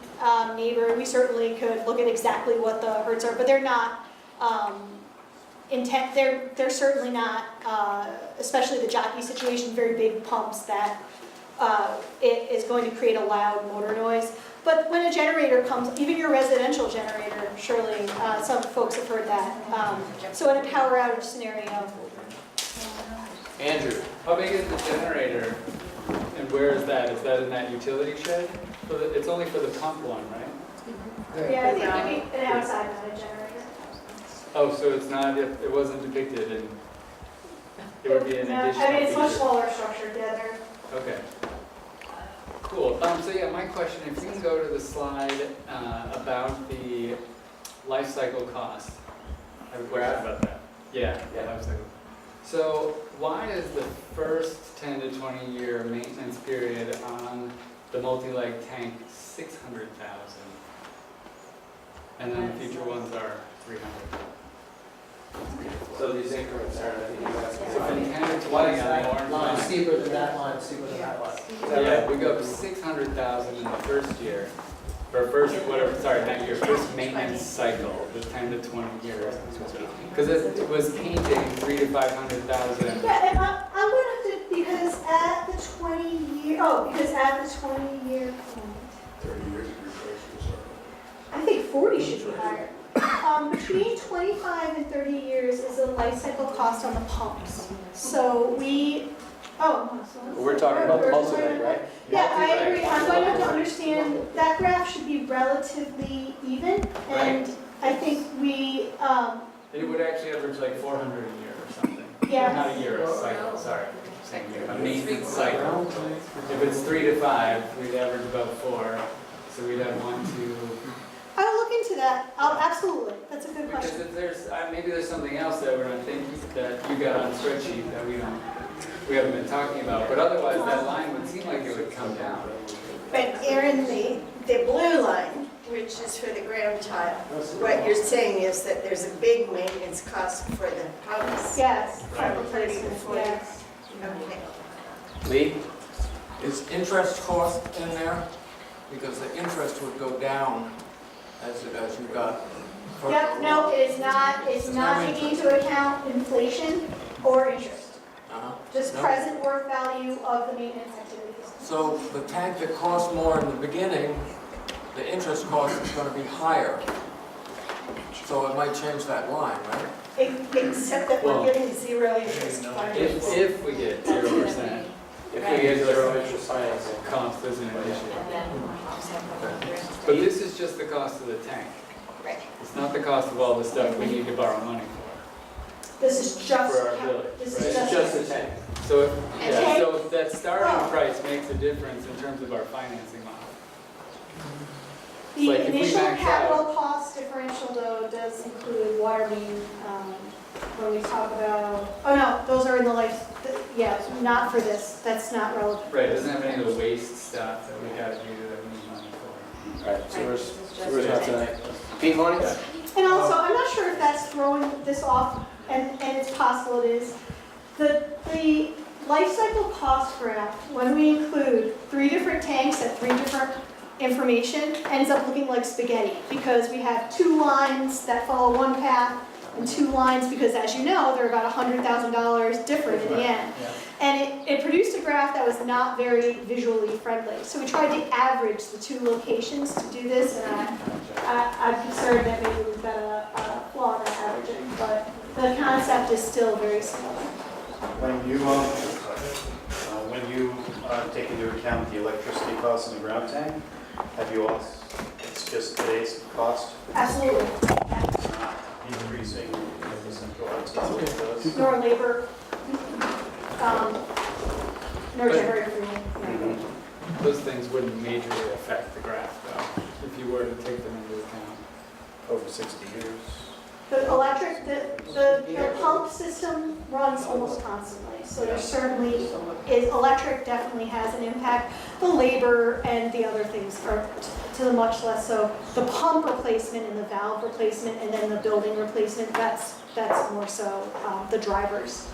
neighbor, we certainly could look at exactly what the hertz are, but they're not they're certainly not, especially the jockey situation, very big pumps that it is going to create a loud motor noise. But when a generator comes, even your residential generator, surely some folks have heard that. So in a power outage scenario, Andrew. How big is the generator and where is that? Is that in that utility shed? It's only for the pump one, right? yeah, I think maybe an outside mounted generator. Oh, so it's not, it wasn't depicted and it would be an No, additional I mean, it's much feature. smaller structure, yeah, they're Okay. Cool. So yeah, my question, if you can go to the slide about the life cycle cost. I have a question about that. Yeah, life cycle. So why is the first 10 to 20 year maintenance period on the multi-leg tank 600,000? And then the future ones are 300,000? So these increments are, I think you guys So from 10 to 20 Why on is the that orange line line. steeper than that line, steeper than that line? Is that Yeah, right? we go up 600,000 in the first year, or first, whatever, sorry, not year, first maintenance cycle, the 10 to 20 years. Because it was painting 300,000 to 500,000. Yeah, and I'm going to have to, because at the 20-year point, 30 years of replacements I think 40 should be higher. Between 25 and 30 years is the life cycle cost on the pumps. So We're talking about multi-leg, right? Yeah, I agree. I'm going to have to understand, that graph should be relatively even. And I think It would actually average like 400 a year or something. Yeah. Not a year, a cycle, sorry. Saying year. A maintenance cycle. If it's 3 to 5, we'd average about 4. So we'd have 1, 2. I'll look into that. Absolutely. That's a good Because question. if there's, maybe there's something else that we're not thinking, that you got on the spreadsheet that we haven't been talking about. But otherwise, that line would seem like it would come down. But Aaron, the blue line, which is for the ground tile, what you're saying is that there's a big maintenance cost for the pumps? Yes. Right. Pump replacement, yes. Okay. Lee? Is interest cost in there? Because the interest would go down as you got. Yep, no, it's not taking into account inflation or interest. Just No. present worth value of the maintenance activities. So the tank that costs more in the beginning, the interest cost is going to be higher. So it might change that line, right? Except that we're giving zero interest. If we get 0%, If we get zero interest financing. cost isn't an issue. But this is just the cost of the tank. Right. It's not the cost of all the stuff we need to borrow money for. This is just, For our village, this right? is It's just a tank. So, Okay. so if that starting Oh. price makes a difference in terms of our financing model. the Like if we initial max capital cost differential though does include water main, when we talk about, oh no, those are in the life, yeah, not for this, that's not relevant. Right, it doesn't have any of the waste stuff that we gotta do that we need money for. All right, sewer's not tonight. Pete, morning? And also, I'm not sure if that's throwing this off, and it's possible it is. The life cycle cost graph, when we include 3 different tanks at 3 different information ends up looking like spaghetti because we have 2 lines that follow one path and 2 lines because, as you know, they're about $100,000 different in the end. And it produced a graph that was not very visually friendly. So we tried to average the 2 locations to do this, and I'm concerned that maybe we've got a flaw in that averaging, but the concept is still very similar. When you take into account the electricity costs in the ground tank, have you also, it's just today's cost, Absolutely. it's not increasing the central arts as it does? Nor labor, nor generator fuel. Those things wouldn't majorly affect the graph though, if you were to take them into account. Over 60 years? The electric, the pump system runs almost constantly, so there certainly is, electric definitely has an impact. The labor and the other things are to the much less so. The pump replacement and the valve replacement and then the building replacement, that's more so the drivers.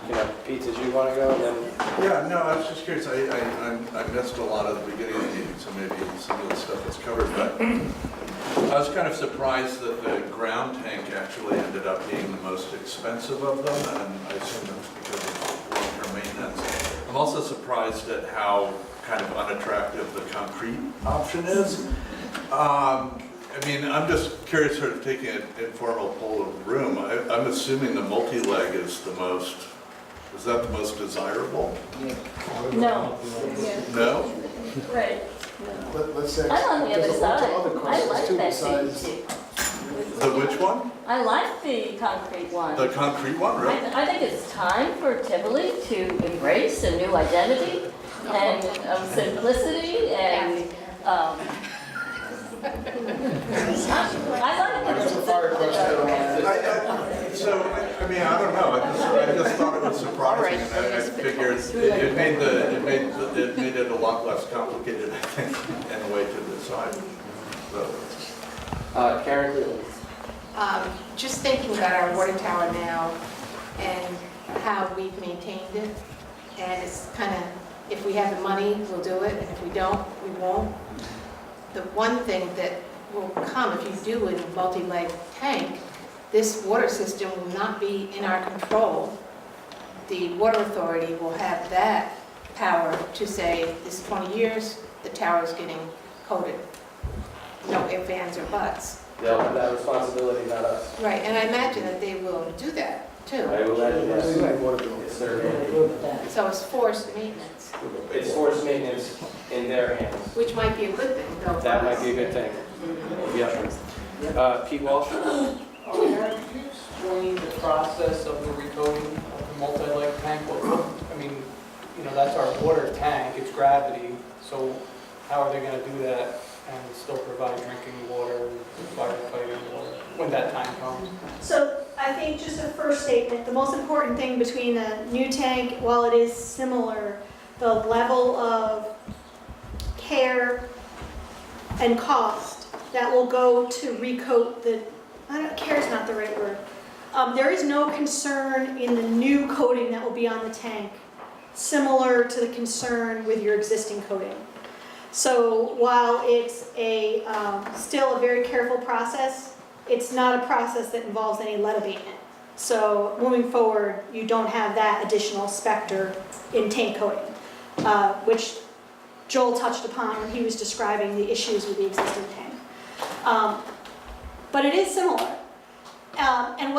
Yeah, Pete, did you want to go? And then Yeah, no, I was just curious, I missed a lot of the beginning of the meeting, so maybe some of the stuff is covered, but I was kind of surprised that the ground tank actually ended up being the most expensive of them, and I assume that's because of long-term maintenance. I'm also surprised at how kind of unattractive the concrete option is. I mean, I'm just curious, sort of taking an informal poll of the room, I'm assuming the multi-leg is that the most desirable? No. No? Right. Let's say. I'm on the other there's a lot side. of other I questions like too that besides- thing The which one? I like the concrete one. The concrete one, right? I think it's time for Tivoli to embrace a new identity and simplicity and, I like it. That's a fire question. So, I mean, I don't know, I just thought it was surprising, and I figured it made it a lot less complicated, I think, in a way to decide. So, Karen Cleveland. Just thinking about our water tower now and how we've maintained it, and it's kind of, if we have the money, we'll do it, and if we don't, we won't. The one thing that will come if you do a multi-leg tank, this water system will not be in our control. The water authority will have that power to say, this 20 years, the tower is getting coated. No ifs, ands, or buts. They'll have that responsibility, not us. Right, and I imagine that they will do that, too. I will imagine, yes. It's their hand. So it's forced maintenance, It's forced maintenance in their hands. which might be a good thing, though. for That might us. be a good thing. Yeah. Pete Walsh? Karen, could you explain the process of the recoating of the multi-leg tank? I mean, that's our water tank, it's gravity, so how are they gonna do that and still provide drinking water, firefighting water, when that time comes? So I think just a first statement, the most important thing between a new tank, while it is similar, the level of care and cost that will go to recoat care is not the right word. There is no concern in the new coating that will be on the tank, similar to the concern with your existing coating. So while it's still a very careful process, it's not a process that involves any lead abatement. So moving forward, you don't have that additional specter in tank coating, which Joel touched upon when he was describing the issues with the existing tank. But it is similar. And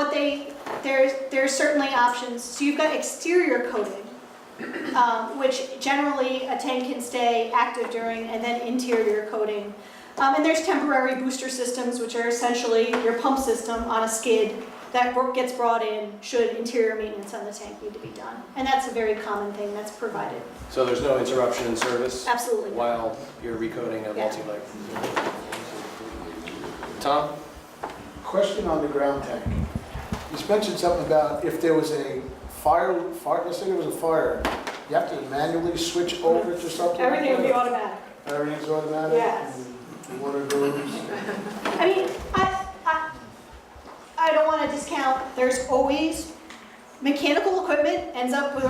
there's certainly options. So you've got exterior coating, which generally a tank can stay active during, and then interior coating. And there's temporary booster systems, which are essentially your pump system on a skid that gets brought in should interior maintenance on the tank need to be done. And that's a very common thing that's provided. So there's no interruption in service Absolutely. while you're recoating a Yeah. multi-leg? Tom? Question on the ground tank. You mentioned something about if there was a fire, let's say there was a fire, you have to manually switch over to something? Everything will be automatic. Everything's automatic? Yes. And water goes? I mean, I don't want to discount, there's always Mechanical equipment ends up with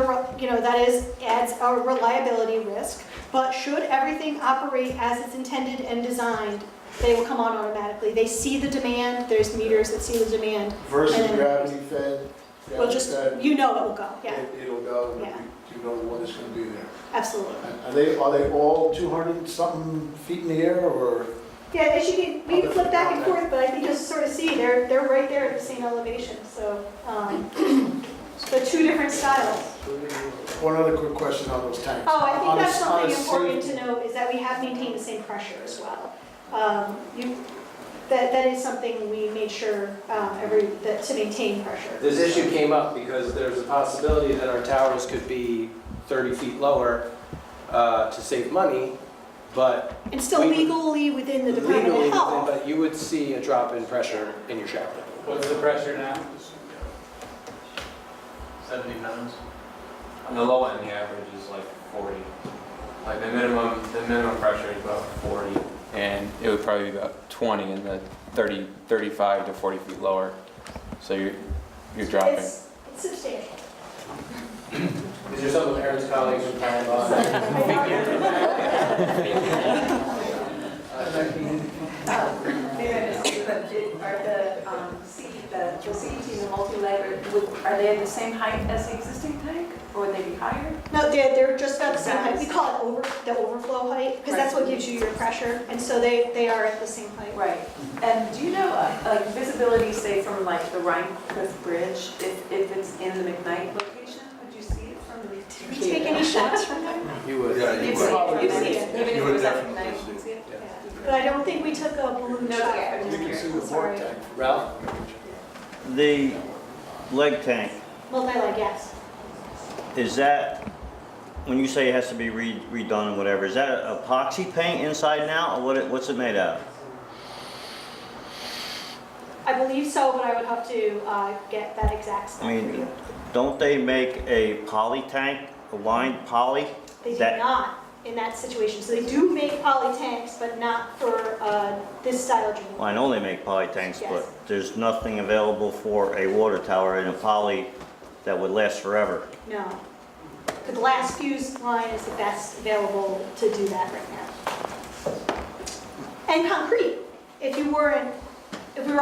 adds a reliability risk, but should everything operate as it's intended and designed, they will come on automatically. They see the demand, there's meters that see the demand. Versus and then gravity fed, We'll gravity just, fed, you know it will go, yeah, it'll go, Yeah. you know what is gonna be there. absolutely. And are they all 200 something feet in the air, or? Yeah, as you can, we can flip back and forth, but I think you'll sort of see, they're right there at the same elevation, so, the two different styles. One other quick question on those tanks. Oh, I On think a- that's on a something important safety- to note, is that we have maintained the same pressure as well. That is something we made sure, to maintain pressure. This issue came up because there's a possibility that our towers could be 30 feet lower to save money, but And still we- legally within the Department legally, of Health. but you would see a drop in pressure in your shower. What's the pressure now? 70 pounds. On the low end, the average is like 40. Like the minimum pressure is about 40, and it would probably be about 20 in the 35 to 40 feet lower. So you're dropping. It's substantial. These are some of Aaron's colleagues from Time Bond. The CET and the multi-leg, are they at the same height as the existing tank, or would they be higher? No, they're just about the same height. We call it the overflow height, because that's what gives you your pressure, and so they are at the same height. Right. And do you know, like visibility, say from like the Rhinecliff Bridge, if it's in the McKnight location, would you see it from the? Did we take any shots from there? You would. Yeah, You'd you see it would. from You'd there. see it. Even if You it would was at definitely McKnight, see you'd see it? Yeah. But I don't think we took a balloon No, shot. yeah, You can see the Sorry. port tank. Ralph? The leg tank, Multi-leg, yes. is that, when you say it has to be redone and whatever, is that epoxy paint inside and out, or what's it made out of? I believe so, but I would have to get that exact spec I for mean, you. don't they make a poly tank, a lined poly? They do that- not in that situation. So they do make poly tanks, but not for this style of Well, I know they make poly tanks, Yes. but there's nothing available for a water tower in a poly that would last forever. No. The glass fuse line is the best available to do that right now. And concrete. If we were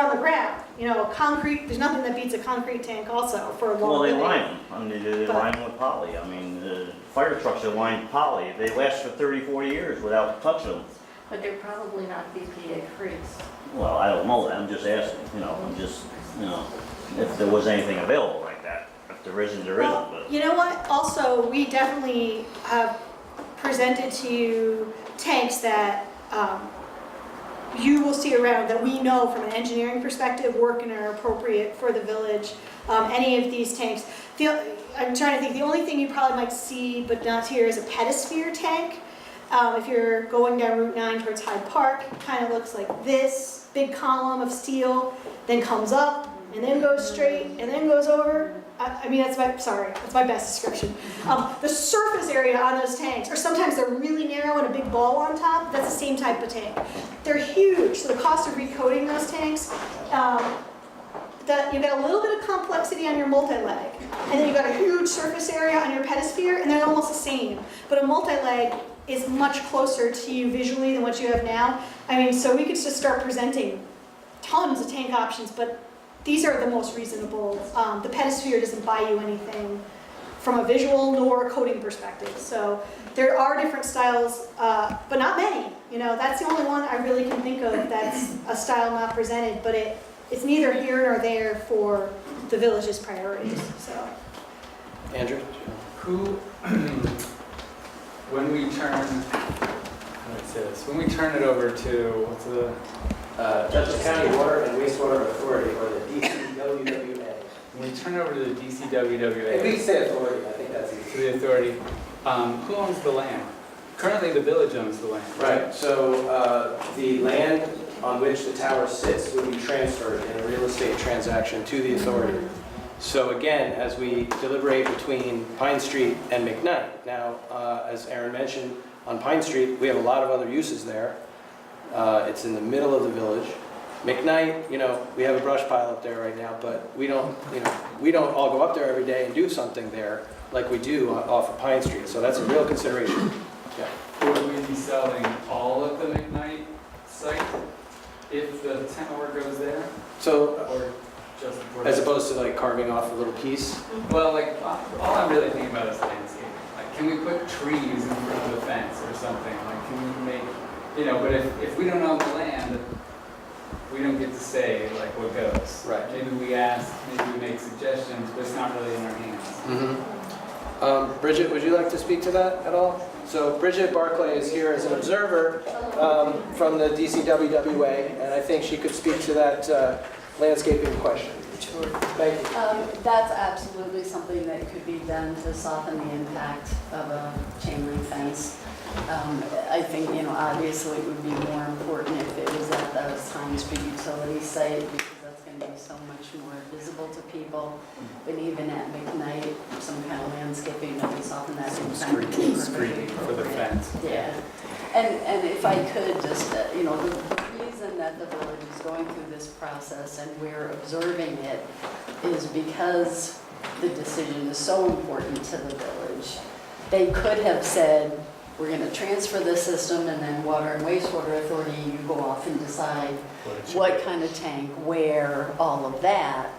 on the ground, concrete, there's nothing that beats a concrete tank also for a long Well, they living. line them. I mean, they But- line them with poly. I mean, the fire trucks are lined poly. They last for 30, 40 years without touching them. But they're probably not BPA free. Well, I don't know that, I'm just asking, if there was anything available like that. If there isn't, there isn't, Well, but. you know what? Also, we definitely have presented to you tanks that you will see around that we know from an engineering perspective work and are appropriate for the village. Any of these tanks. I'm trying to think, the only thing you probably might see but not here is a pedosphere tank. If you're going down Route 9 towards Hyde Park, it kind of looks like this big column of steel, then comes up and then goes straight and then goes over. That's my best description. The surface area on those tanks, or sometimes they're really narrow and a big ball on top, that's the same type of tank. They're huge, so the cost of recoating those tanks, you've got a little bit of complexity on your multi-leg, and then you've got a huge surface area on your pedosphere, and they're almost the same. But a multi-leg is much closer to you visually than what you have now. So we could just start presenting tons of tank options, but these are the most reasonable. The pedosphere doesn't buy you anything from a visual nor a coating perspective. So there are different styles, but not many. That's the only one I really can think of that's a style not presented, but it's neither here nor there for the village's priorities. So, Andrew? When we turn it over to, what's the? Dutchess County Water and Wastewater Authority, or the DCWWA. When we turn it over to the DCWWA. We say authority, I think that's easy. To the authority, who owns the land? Currently, the village owns the land. Right, so the land on which the tower sits would be transferred in a real estate transaction to the authority. So again, as we deliberate between Pine Street and McKnight, now, as Aaron mentioned, on Pine Street, we have a lot of other uses there. It's in the middle of the village. McKnight, we have a brush pile up there right now, but we don't, we don't all go up there every day and do something there like we do off of Pine Street. So that's a real consideration. Yeah. Would we be selling all of the McKnight site if the tower goes there? So, Or just for as the- opposed to like carving off a little piece? Well, like, all I'm really thinking about is landscaping. Like, can we put trees in front of the fence or something? Like, can we make, you know, but if we don't own the land, we don't get to say, like, what goes. Right. Maybe we ask, maybe we make suggestions, but it's not really in our hands. Bridget, would you like to speak to that at all? So Bridget Barclay is here as an observer from the DCWWA, and I think she could speak to that landscaping question. Sure. Thank you. That's absolutely something that could be done to soften the impact of a chain link fence. I think, you know, obviously it would be more important if it was at the Pine Street utility site, because that's going to be so much more visible to people. But even at McKnight, some kind of landscaping that would soften that impact. Screening for the fence. Yeah. And if I could just, you know, the reason that the village is going through this process and we're observing it is because the decision is so important to the village. They could have said, we're going to transfer the system, and then Water and Wastewater Authority, you go off and decide what kind of tank, where, all of that.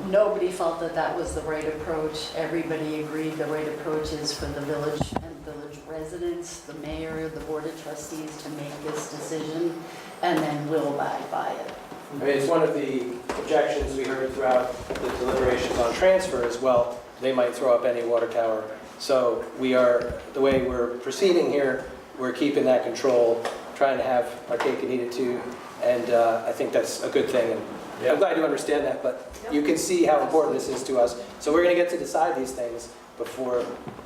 Nobody felt that that was the right approach. Everybody agreed the right approach is for the village and village residents, the mayor, the board of trustees to make this decision, and then we'll abide by it. I mean, it's one of the objections we heard throughout the deliberations on transfer as well. They might throw up any water tower. So we are, the way we're proceeding here, we're keeping that control, trying to have our cake and eat it too. And I think that's a good thing. And I'm glad you understand that, but you can see how important this is to us. So we're going to get to decide these things before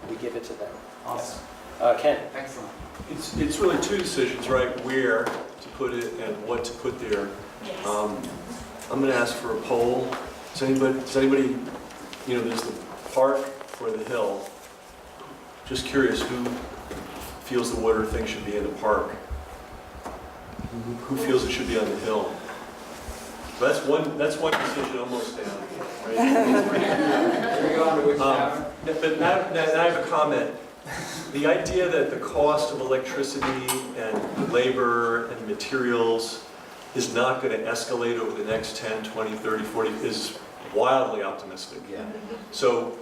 we give it to them. Awesome. Ken. Excellent. It's really two decisions, right? Where to put it and what to put there. Yes. I'm going to ask for a poll. Does anybody, you know, there's the park or the hill. Just curious, who feels the water thing should be in the park? Who feels it should be on the hill? So that's one decision almost down. Right? Can we go on to which tower? But now I have a comment. The idea that the cost of electricity and labor and materials is not going to escalate over the next 10, 20, 30, 40 is wildly optimistic. Yeah. So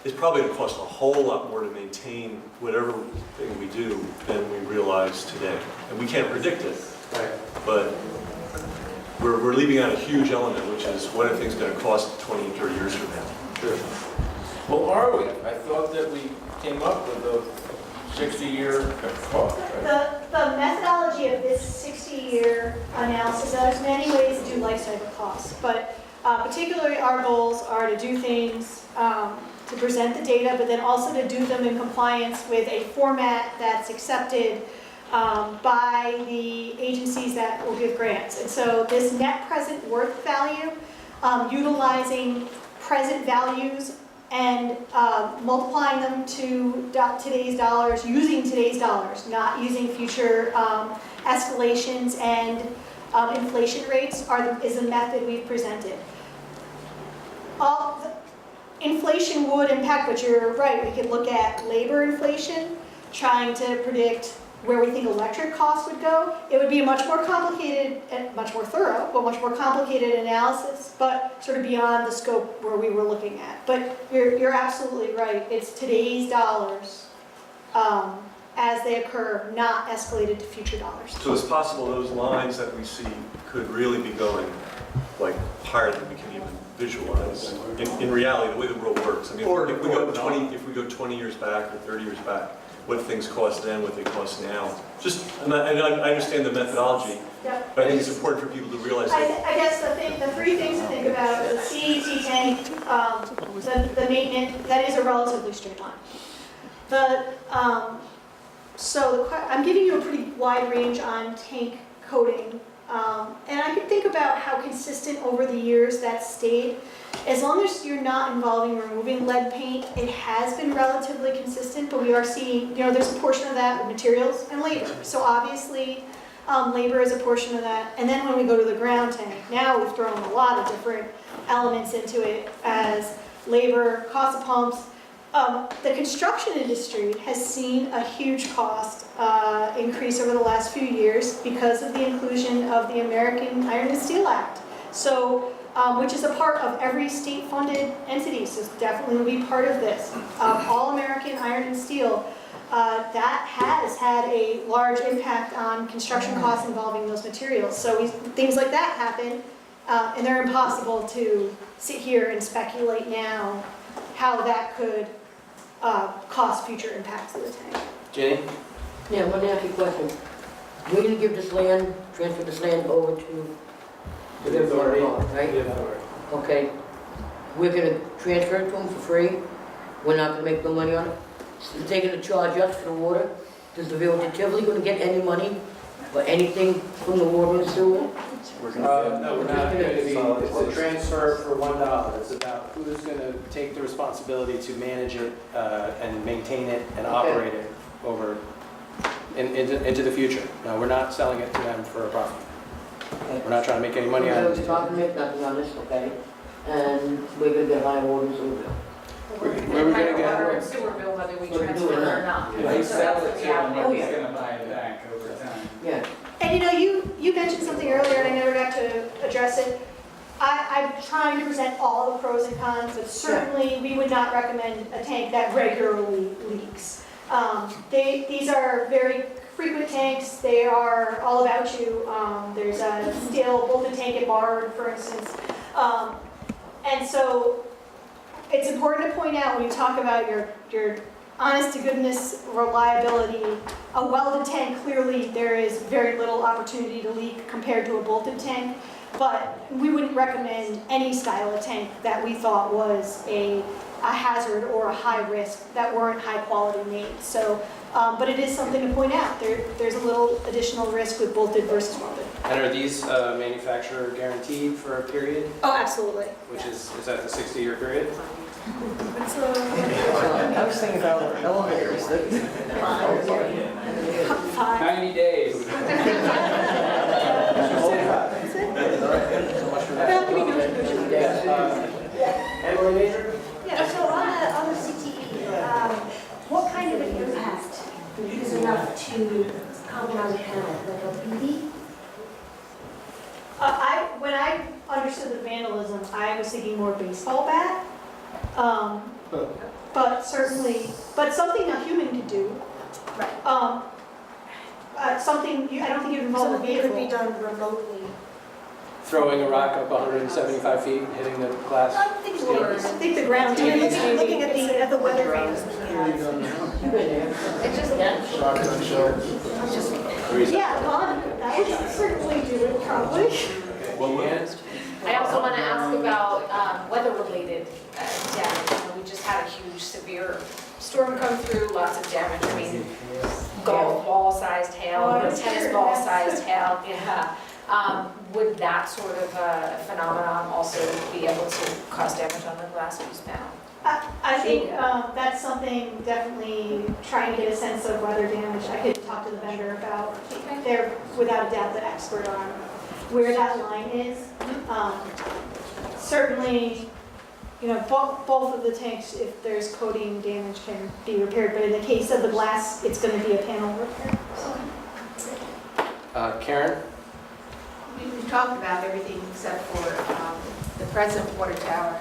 it's probably going to cost a whole lot more to maintain whatever thing we do than we realize today. And we can't predict it, Right. but we're leaving out a huge element, which is what are things going to cost 20, 30 years from now. Sure. Well, are we? I thought that we came up with a 60-year cost, right? The methodology of this 60-year analysis, there's many ways to do life cycle costs, but particularly our goals are to do things, to present the data, but then also to do them in compliance with a format that's accepted by the agencies that will give grants. And so this net present worth value, utilizing present values and multiplying them to today's dollars, using today's dollars, not using future escalations and inflation rates is the method we've presented. Inflation would impact, but you're right, we could look at labor inflation, trying to predict where we think electric costs would go. It would be a much more complicated and much more thorough, but much more complicated analysis, but sort of beyond the scope where we were looking at. But you're absolutely right. It's today's dollars as they occur, not escalated to future dollars. So it's possible those lines that we see could really be going like higher than we can even visualize. In reality, the way the world works. I mean, if we go 20 years back or 30 years back, what things cost then, what they cost now. And I understand the methodology, Yep. but I think it's important for people to realize that. I guess the three things to think about, the CET tank, the maintenance, that is a relatively straight line. I'm giving you a pretty wide range on tank coating, and I could think about how consistent over the years that's stayed. As long as you're not involving removing lead paint, it has been relatively consistent, but we are seeing, there's a portion of that with materials and labor. So obviously, labor is a portion of that. And then when we go to the ground tank, now we've thrown a lot of different elements into it as labor, cost of pumps. The construction industry has seen a huge cost increase over the last few years because of the inclusion of the American Iron and Steel Act. So, which is a part of every state-funded entity, so definitely will be part of this. All American Iron and Steel, that has had a large impact on construction costs involving those materials. So things like that happen, and they're impossible to sit here and speculate now how that could cause future impacts to the tank. Jenny? Yeah, I want to ask you a question. We're going to give this land, transfer this land over to The authority. right? The authority. Okay. We're going to transfer it to them for free. We're not going to make no money on it. They're going to charge us for the water. Is the village of Tivoli going to get any money or anything from the water and sewer? No, we're not going to be, it's a transfer for $1. It's about who's going to take the responsibility to manage it and maintain it and operate it over into the future. No, we're not selling it to them for a profit. We're not trying to make any money on I it. was talking to make nothing on this, okay? And we're going to get high water and sewer bill. Where are we going to Water and get? sewer bill, whether we What are we transfer it doing or now? not. They So sell that's it the to them, reality. like he's gonna buy it back over time. Yeah. And you know, you mentioned something earlier and I never got to address it. I'm trying to present all the pros and cons, but certainly we would not recommend a tank that regularly leaks. These are very frequent tanks. They are all about you. There's a steel bolted tank at Bard, for instance. And so it's important to point out when you talk about your honest to goodness reliability, a welded tank, clearly there is very little opportunity to leak compared to a bolted tank. But we wouldn't recommend any style of tank that we thought was a hazard or a high risk that weren't high quality made. So, but it is something to point out. There's a little additional risk with bolted versus welded. And are these manufacturer guaranteed for a period? Oh, absolutely. Which is that the 60-year period? I was thinking about elevators. 90 days. Emily Major? Yeah, so on the CTE, what kind of an impact is enough to compromise a panel, like a BB? When I understood the vandalism, I was thinking more baseball bat. But certainly, but something a human could do. Right. Something, I don't think it involves a Something that could be vehicle. done remotely. Throwing a rock up 175 feet and hitting the glass? I think the ground. Looking at the weather vans. It's just, Yeah, that would certainly do it, probably. I also want to ask about weather-related damage. You know, we just had a huge severe storm come through, lots of damage. I mean, golf ball-sized hail, tennis ball-sized hail, yeah. Would that sort of phenomenon also be able to cause damage on the glass piece panel? I think that's something definitely trying to get a sense of weather damage. I could talk to the vendor about. They're without a doubt the expert on where that line is. Certainly, you know, both of the tanks, if there's coating damage, can be repaired. But in the case of the glass, it's going to be a panel repair. Karen? We've talked about everything except for the present water tower.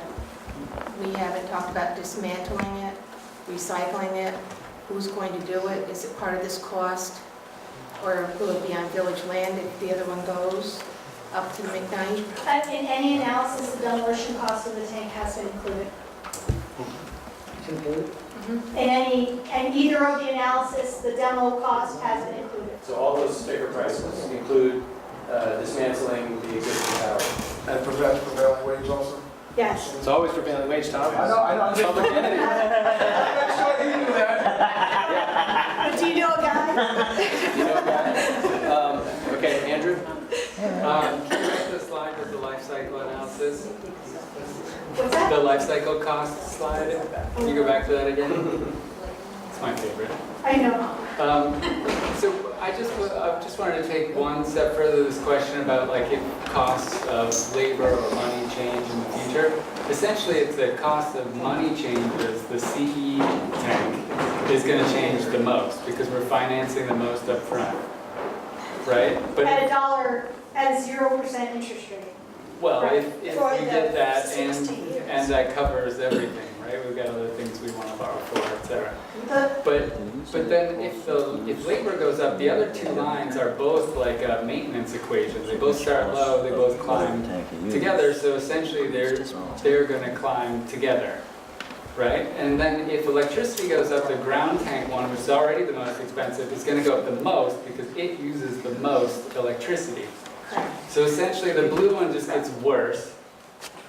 We haven't talked about dismantling it, recycling it, who's going to do it, is it part of this cost? Or will it be on village land if the other one goes up to the McKnight? In any analysis, the demolition cost of the tank has been included. In either of the analysis, the demo cost has been included. So all those sticker prices include dismantling the existing tower? And prevailing wage also? Yes. It's always prevailing wage, Tom. I know. Public entity. I'm sure you knew that. But do you know a guy? You know that? Okay, Andrew? Can you back to the slide with the life cycle analysis? What's that? The life cycle cost slide? Can you go back to that again? my favorite. I know. So I just wanted to take one step further this question about like if costs of labor or money change in the future. Essentially, it's the cost of money changes, the CE tank is going to change the most because we're financing the most up front, right? But At $1, at a 0% interest rate. well, Right. if For we the did that 60 years. and that covers everything, right? We've got other things we want to borrow for, et cetera. But then if labor goes up, the other two lines are both like a maintenance equation. They both start low, they both climb together. So essentially they're going to climb together, right? And then if electricity goes up, the ground tank one, which is already the most expensive, is going to go up the most because it uses the most electricity. So essentially the blue one just gets worse.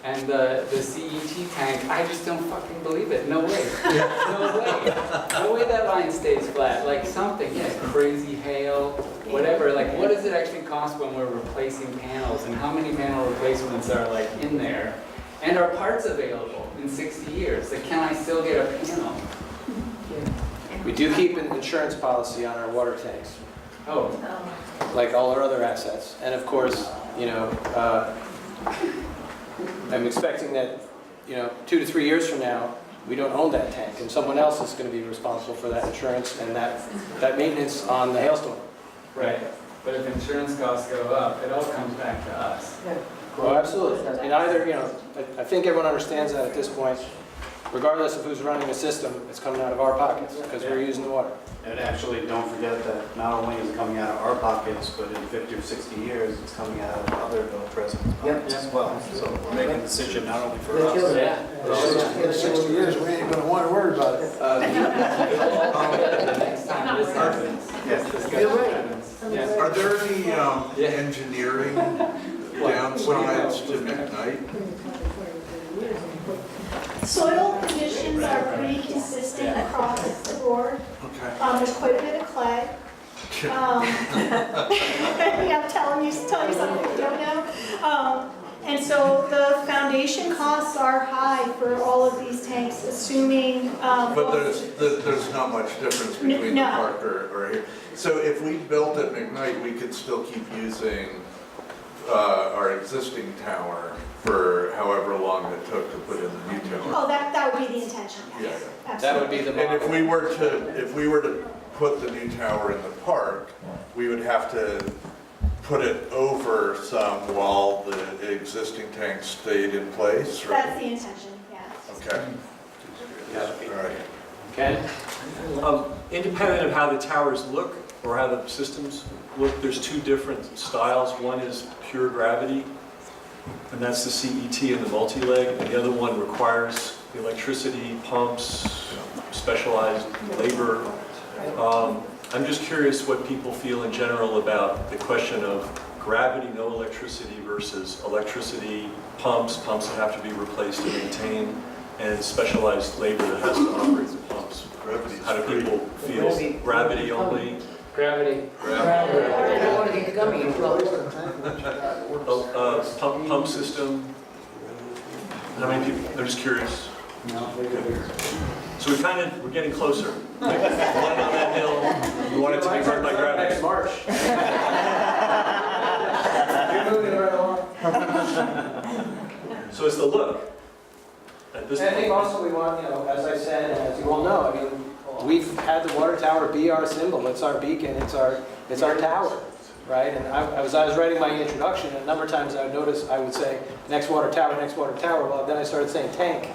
And the CET tank, I just don't fucking believe it. No way. No way. No way that line stays flat. Like something, yeah, crazy hail, whatever. Like what does it actually cost when we're replacing panels? And how many panel replacements are like in there? And are parts available in 60 years? Like can I still get a panel? We do keep an insurance policy on our water tanks, Oh, like all our other assets. And of course, you know, I'm expecting that, you know, 2 to 3 years from now, we don't own that tank, and someone else is going to be responsible for that insurance and that maintenance on the hailstorm. right. But if insurance costs go up, it all comes back to us. Well, absolutely. And either, you know, I think everyone understands that at this point, regardless of who's running the system, it's coming out of our pockets because we're using the water. And actually, don't forget that not only is it coming out of our pockets, but in 50 or 60 years, it's coming out of other residents' pockets as well. So we're making a decision not only for us. In 60 years, we ain't gonna want to worry about it. The next time this happens, this discussion happens. Yes. Are there any engineering downsides to McKnight? Soil conditions are pretty consistent across the board. Okay. There's quite a bit of clay. I'm telling you something you don't know. And so the foundation costs are high for all of these tanks, assuming. But there's not much difference between the No. park or here. So if we built at McKnight, we could still keep using our existing tower for however long it took to put in the new tower. Oh, that would be the intention, yes. Yeah. That would be the And if we were to put the new tower in the park, we would have to put it over some while the existing tanks stayed in place, right? That's the intention, yes. Okay. All right. Ken? Independent of how the towers look or how the systems look, there's two different styles. One is pure gravity, and that's the CET and the multi-leg, and the other one requires the electricity, pumps, specialized labor. I'm just curious what people feel in general about the question of gravity, no electricity versus electricity, pumps that have to be replaced and maintained, and specialized labor that has to operate the pumps. How do people feel? Gravity only? Gravity. I don't want to get the gummy in trouble. Pump system? How many people? I'm just curious. So we're getting closer. Like, one on that hill, we want it to be run by gravity. Next March. You're moving right along. So it's the look. At this And I think point. also we want, you know, as I said, and as you all know, I mean, we've had the water tower be our symbol. It's our beacon. It's our tower, right? And I was writing my introduction, and a number of times I would say, next water tower, next water tower. Well, then I started saying tank,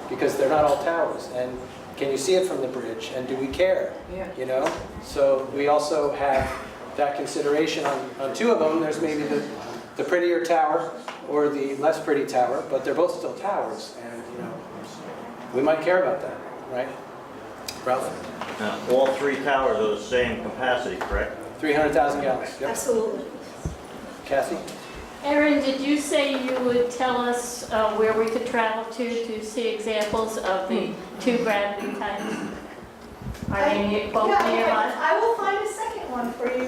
because they're not all towers. And can you see it from the bridge? And do we care? Yeah. You know? So we also have that consideration on two of them. There's maybe the prettier tower or the less pretty tower, but they're both still towers. And, you know, we might care about that, right? Ralph? Now, all three towers are the same capacity, correct? 300,000 gallons. Yep. Absolutely. Kathy? Erin, did you say you would tell us where we could travel to see examples of the two gravity tanks? Are they both nearby? I will find a second one for you.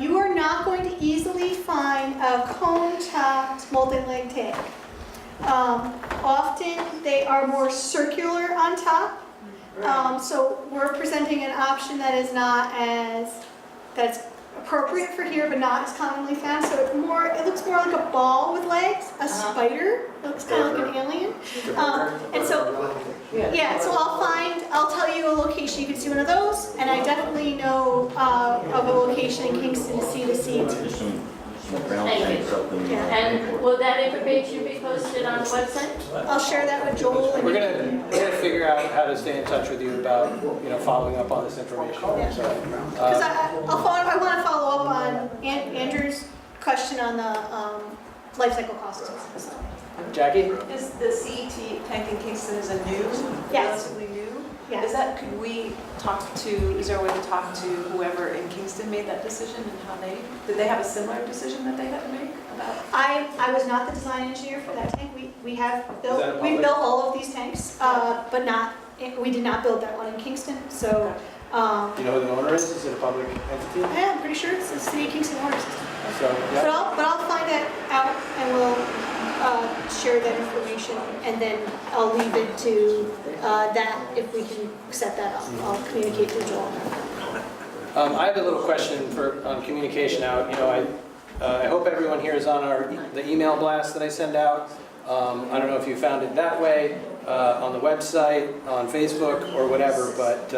You are not going to easily find a cone-topped multi-leg tank. Often they are more circular on top, So we're presenting an option that is not that's appropriate for here, but not as commonly found. So it looks more like a ball with legs, a spider. It looks kind of like an alien. And so, yeah, so I'll tell you a location, you can see one of those, and I definitely know of a location in Kingston, C2C. Thank you. And will that information be posted on the website? I'll share that with Joel. We're gonna figure out how to stay in touch with you about, following up on this information. Because So, I want to follow up on Andrew's question on the life cycle costs. Jackie? Is the CET tank in Kingston is a new, Yes. relatively new? Yes. Could we is there a way to talk to whoever in Kingston made that decision and how did they have a similar decision that they had to make about? I was not the design engineer for that tank. We that built public? all of these tanks, but we did not build that one in Kingston. So, Do you know who the owner is? Is it a public entity? yeah, I'm pretty sure it's the City of Kingston water system. So, yeah. But I'll find that out and we'll share that information, and then I'll leave it to that if we can set that up. I'll communicate to Joel. I have a little question on communication out. I hope everyone here is on the email blast that I send out. I don't know if you found it that way, on the website, on Facebook, or whatever, but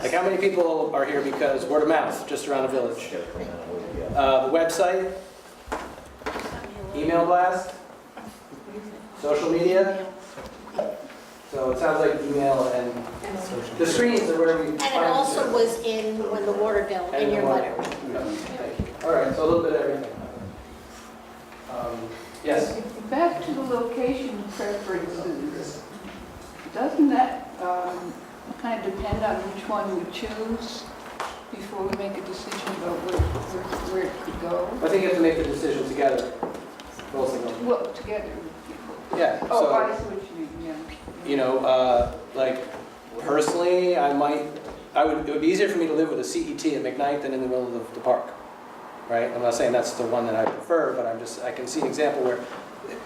like how many people are here because word of mouth, just around the village? The website, email blast, social media. So it sounds like email and the screens are where we And find it also was when the water bill, in your letter. Thank you. All right, so a little bit of everything. Yes? Back to the location preferences, doesn't that kind of depend on which one we choose before we make a decision about where it could go? I think you have to make the decision together, both of them. Well, together. Yeah. Oh, I see what you mean, yeah. Like personally, it would be easier for me to live with a CET at McKnight than in the middle of the park, right? I'm not saying that's the one that I prefer, but I can see an example where,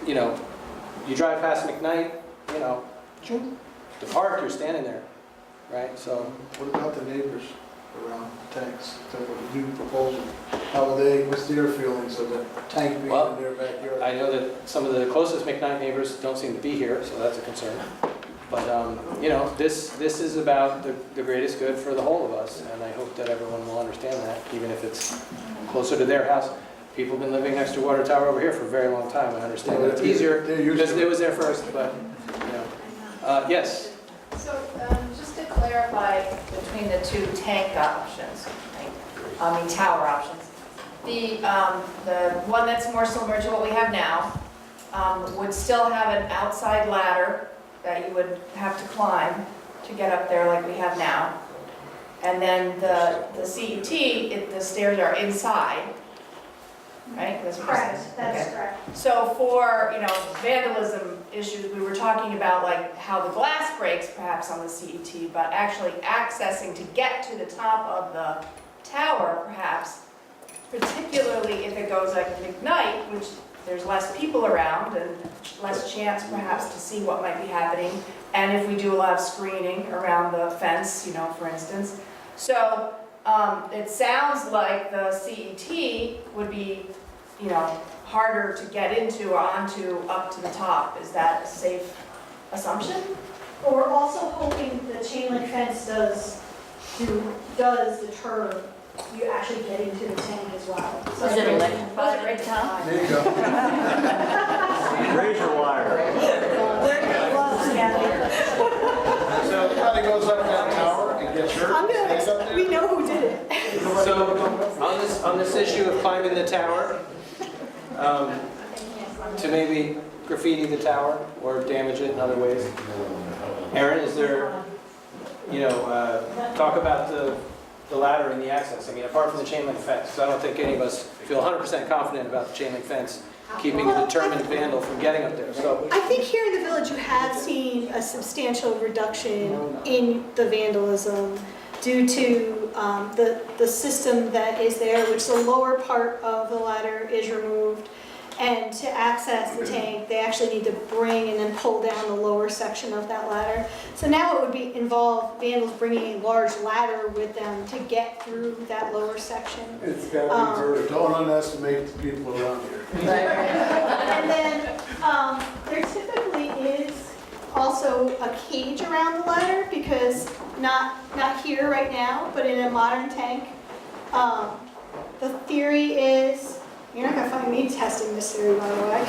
you drive past McKnight, the park, you're standing there, right? So. What about the neighbors around tanks, the new proposal? What's their feelings of the tank being in their backyard? I know that some of the closest McKnight neighbors don't seem to be here, so that's a concern. But, this is about the greatest good for the whole of us, and I hope that everyone will understand that, even if it's closer to their house. People have been living next to a water tower over here for a very long time. I understand that it's easier because it was there first, but, yes? So, just to clarify between the two tank options, tower options, the one that's more similar to what we have now would still have an outside ladder that you would have to climb to get up there like we have now. And then the CET, the stairs are inside, right? That's Correct, that's okay. correct. So for, vandalism issues, we were talking about like how the glass breaks perhaps on the CET, but actually accessing to get to the top of the tower perhaps, particularly if it goes like McKnight, which there's less people around and less chance perhaps to see what might be happening. And if we do a lot of screening around the fence, for instance. So it sounds like the CET would be, harder to get into or onto up to the top. Is that a safe assumption? But we're also hoping the chain link fence does deter you actually getting to the tank as well. So Is it electrified at the top? There you go. Razor wire. So it kind of goes up that tower and gets hurt. We know who did it. So, on this issue of climbing the tower, to maybe graffiti the tower or damage it in other ways. Aaron, is there, talk about the ladder and the access. Apart from the chain link fence, because I don't think any of us feel 100% confident about the chain link fence keeping a determined vandal from getting up there. So I think here in the village you have seen a substantial reduction in the vandalism due to the system that is there, which the lower part of the ladder is removed. And to access the tank, they actually need to bring and then pull down the lower section of that ladder. So now it would involve vandals bringing a large ladder with them to get through that lower section. It's gotta be vertical. Don't underestimate the people around here. And then there typically is also a cage around the ladder, because not here right now, but in a modern tank, the theory is, you're not gonna find me testing this theory, by the way.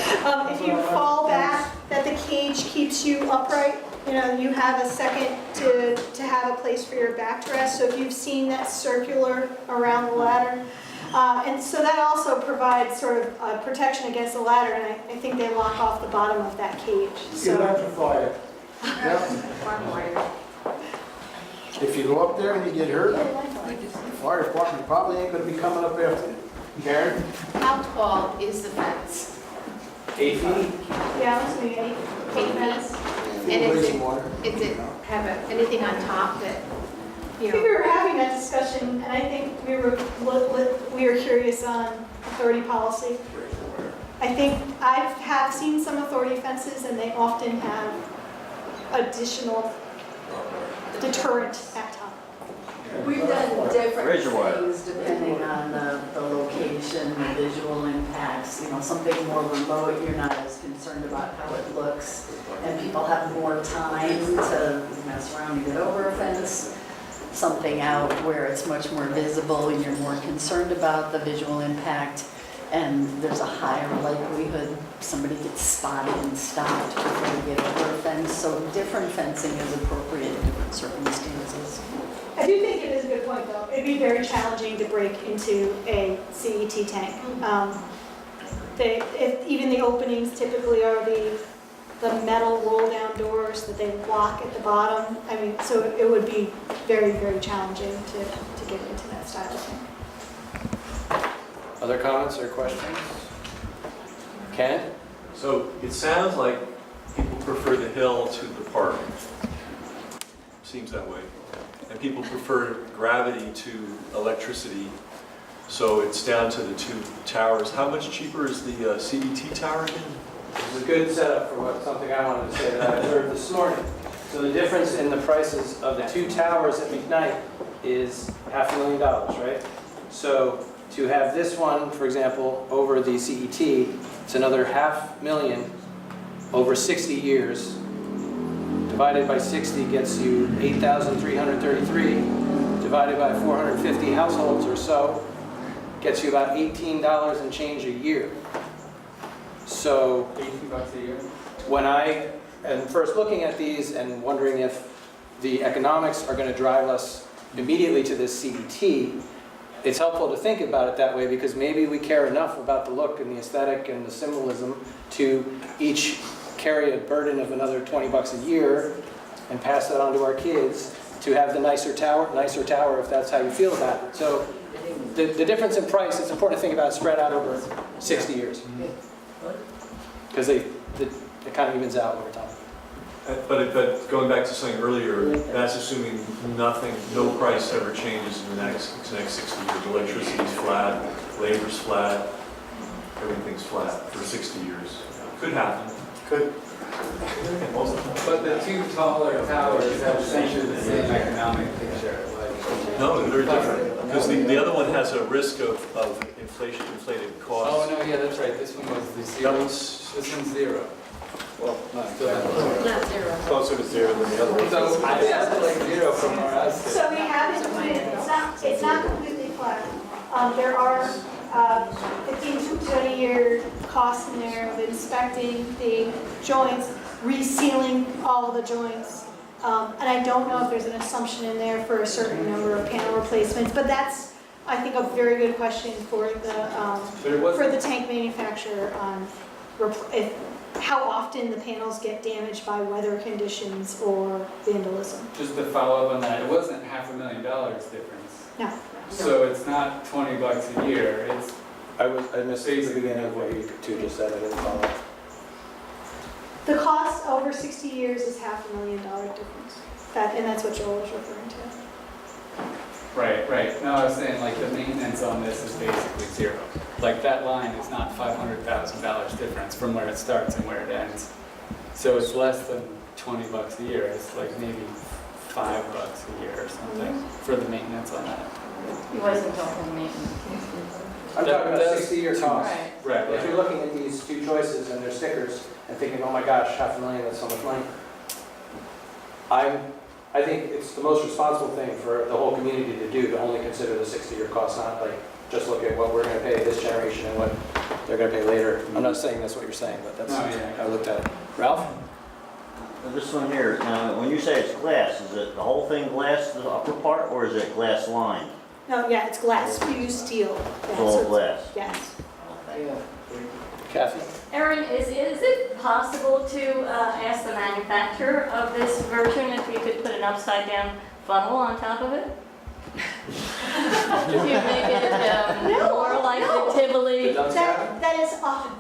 If you fall back, that the cage keeps you upright. You know, you have a second to have a place for your back to rest. So if you've seen that circular around the ladder, and so that also provides sort of protection against the ladder, and I think they lock off the bottom of that cage. So Electrify it. If you go up there and you get hurt, the fire department probably ain't gonna be coming up after you. Karen? How tall is the fence? 8 feet? yeah, let's make it 8 minutes. And is Raise some water. have anything on top that, I think we were having that discussion, and I think we were curious on authority policy. I think I have seen some authority fences, and they often have additional deterrent at top. We've done different Raise your wire. things depending on the location, the visual impacts. You know, something more remote, you're not as concerned about how it looks, and people have more time to mess around and get over a fence. Something out where it's much more visible, you're more concerned about the visual impact, and there's a higher likelihood somebody gets spotted and stopped before they get over a fence. So different fencing is appropriate in different circumstances. I do think it is a good point, though. It'd be very challenging to break into a CET tank. Even the openings typically are the metal roll-down doors that they lock at the bottom. I mean, so it would be very, very challenging to get into that style of tank. Other comments or questions? Ken? So it sounds like people prefer the hill to the park. Seems that way. And people prefer gravity to electricity. So it's down to the two towers. How much cheaper is the CET tower again? It's a good setup for something I wanted to say that I observed this morning. So the difference in the prices of the two towers at McKnight is $500,000, right? So to have this one, for example, over the CET, it's another $500,000 over 60 years. Divided by 60 gets you 8,333. Divided by 450 households or so, gets you about $18 and change a year. So $18 a year? when I am first looking at these and wondering if the economics are going to drive us immediately to this CET, it's helpful to think about it that way, because maybe we care enough about the look and the aesthetic and the symbolism to each carry a burden of another $20 a year and pass that on to our kids to have the nicer tower if that's how you feel about it. So the difference in price, it's important to think about spread out over 60 years. Because it kind of evens out over time. But going back to something earlier, that's assuming nothing, no price ever changes in the next 60 years. Electricity's flat, labor's flat, everything's flat for 60 years. Could happen. Could. But the two taller towers have essentially the same economic picture. No, they're different. Because the other one has a risk of inflated costs. Oh, no, yeah, that's right. This one was the zero. This one's zero. Well, not Not zero. closer to zero than the other one. So I asked like zero from our estimate. So we have included, it's not completely flat. There are 15 to 20-year costs in there of inspecting the joints, resealing all the joints. And I don't know if there's an assumption in there for a certain number of panel replacements, but that's, I think, a very good question for the tank manufacturer on how often the panels get damaged by weather conditions or vandalism. Just to follow up on that, it wasn't $500,000 difference. No. So it's not $20 a year. It's I missed the beginning of what you two just said. I didn't follow. The cost over 60 years is $500,000 difference. And that's what Joel was referring to. Right, right. No, I was saying like the maintenance on this is basically zero. Like that line is not $500,000 difference from where it starts and where it ends. So it's less than $20 a year. It's like maybe $5 a year or something for the maintenance on that. He wasn't talking maintenance. I'm talking about 60-year cost. Right, If you're looking at these two choices and their stickers and thinking, oh my gosh, $500,000, that's so much money. I think it's the most responsible thing for the whole community to do, to only consider the 60-year cost, not like just look at what we're going to pay this generation and what they're going to pay later. I'm not saying that's what you're saying, but that's how I looked at it. Ralph? This one here, now, when you say it's glass, is it the whole thing glass, the upper part, or is it glass lined? No, yeah, it's glass fused steel. Yeah, It's all so glass? Yes. Kathy? Erin, is it possible to ask the manufacturer of this version if you could put an upside down funnel on top of it? To make it more like the Tivoli? That is,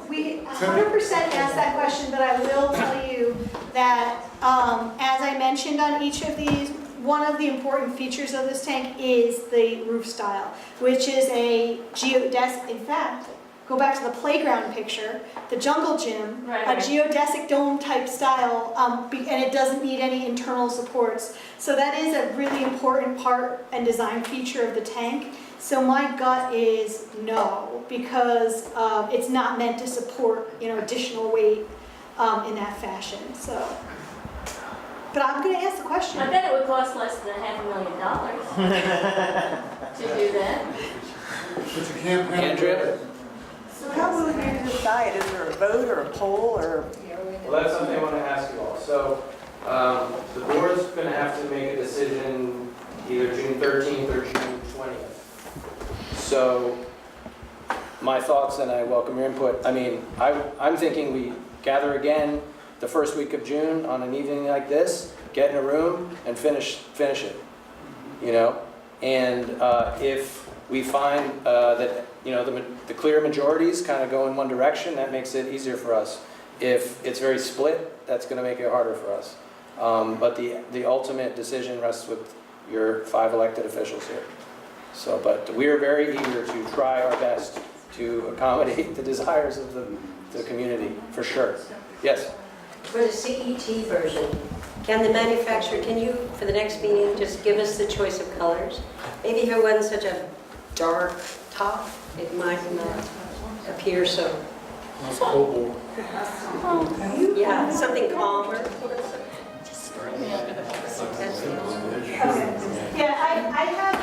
we 100% asked that question, but I will tell you that, as I mentioned on each of these, one of the important features of this tank is the roof style, which is a geodesic. In fact, go back to the playground picture, the jungle gym, a geodesic dome type style, and it doesn't need any internal supports. So that is a really important part and design feature of the tank. So my gut is no, because it's not meant to support, additional weight in that fashion. So, but I'm going to ask the question. I bet it would cost less than $500,000 to do that. But you can't have. Andrea? So how will we decide? Is there a vote or a poll or? Well, that's something I want to ask you all. So the board's going to have to make a decision either June 13th or June 20th. So my thoughts, and I welcome your input. I mean, I'm thinking we gather again the first week of June on an evening like this, get in a room and finish it, And if we find that, the clear majorities kind of go in one direction, that makes it easier for us. If it's very split, that's going to make it harder for us. But the ultimate decision rests with your 5 elected officials here. So, but we are very eager to try our best to accommodate the desires of the community, for sure. Yes? For the CET version, can you, for the next meeting, just give us the choice of colors? Maybe if it wasn't such a dark top, it might not appear so. Yeah, something calmer. Yeah, I have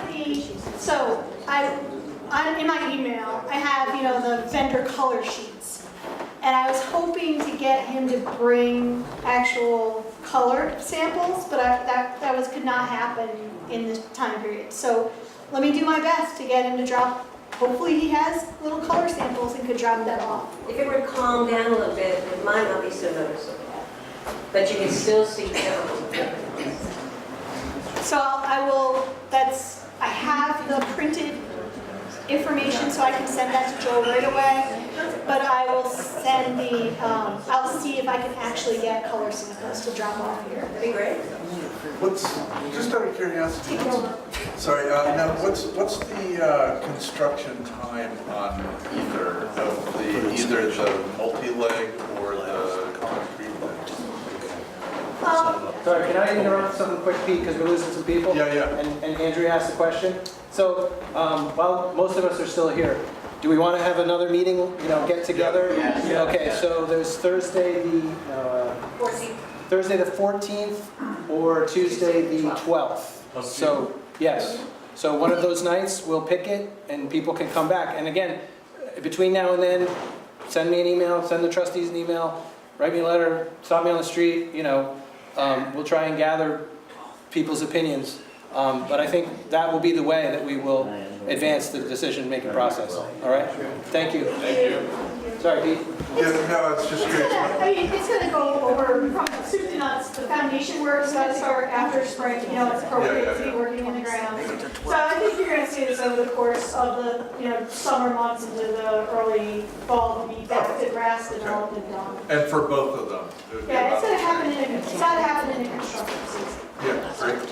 so I'm in my email, I have, the vendor color sheets. And I was hoping to get him to bring actual color samples, but that could not happen in this time period. So let me do my best to get him to drop. Hopefully he has little color samples and could drop them off. If it were to calm down a little bit, it might not be so noticeable. But you can still see differences. So I have the printed information, so I can send that to Joel right away. But I will send I'll see if I can actually get color samples to drop off here. That'd be great. Just out of curiosity, sorry, now what's the construction time on either the multi-leg or the concrete leg? Sorry, can I interrupt something quick, Pete, because we're losing some people? Yeah. And Andrea asked the question. So while most of us are still here, do we want to have another meeting, get together? Yes. Okay, so there's Thursday the 14th. Thursday the 14th or Tuesday the 12th. So, yes. So one of those nights, we'll pick it and people can come back. And again, between now and then, send me an email, send the trustees an email, write me a letter, stop me on the street, we'll try and gather people's opinions. But I think that will be the way that we will advance the decision-making process. All right? Thank you. Thank you. Sorry, Pete. No, it's just curious. It's going to go over from soup to nuts. The foundation work is going to start after spring. It's appropriate to be working in the ground. So I think you're going to see this over the course of the summer months into the early fall to be back to grass developed and done. And for both of them? Yeah, it's going to happen in the construction season. Yeah, great.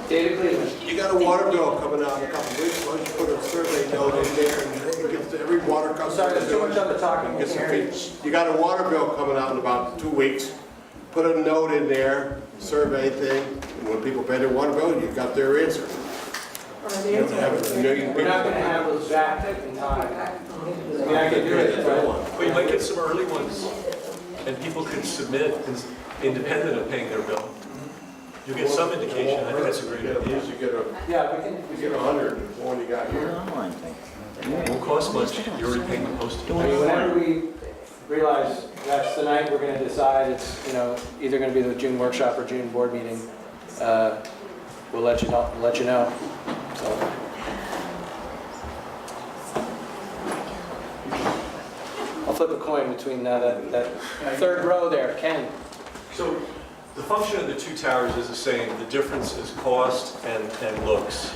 David, please. You got a water bill coming out in a couple of weeks, why don't you put a survey note in there and it gets to every water customer. Sorry, there's too much other talking. Get some feed. You got a water bill coming out in about 2 weeks, put a note in there, survey thing, and when people pay their water bill, you've got their answer. You don't have a million We're people. not going to have those back in time. I mean, I could do it, But you might get some early ones, and people could submit independent of paying their bill. You'll get some indication. I think that's a great idea. You get a, yeah, we get 100, the one you got here. Online thing. It won't cost much. You're already paying the postage. I mean, whenever we realize that's the night we're going to decide it's, either going to be the June workshop or June board meeting, we'll let you know. So. I'll flip a coin between that third row there, Ken. So the function of the two towers is the same. The difference is cost and looks.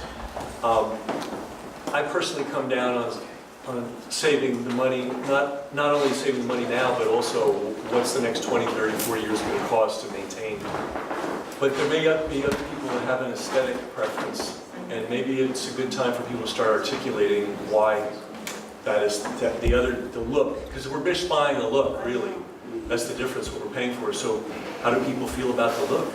I personally come down on saving the money, not only saving the money now, but also what's the next 20, 30, 40 years going to cost to maintain. But there may be other people that have an aesthetic preference, and maybe it's a good time for people to start articulating why that is the look, because we're just buying a look, really. That's the difference, what we're paying for. So how do people feel about the look?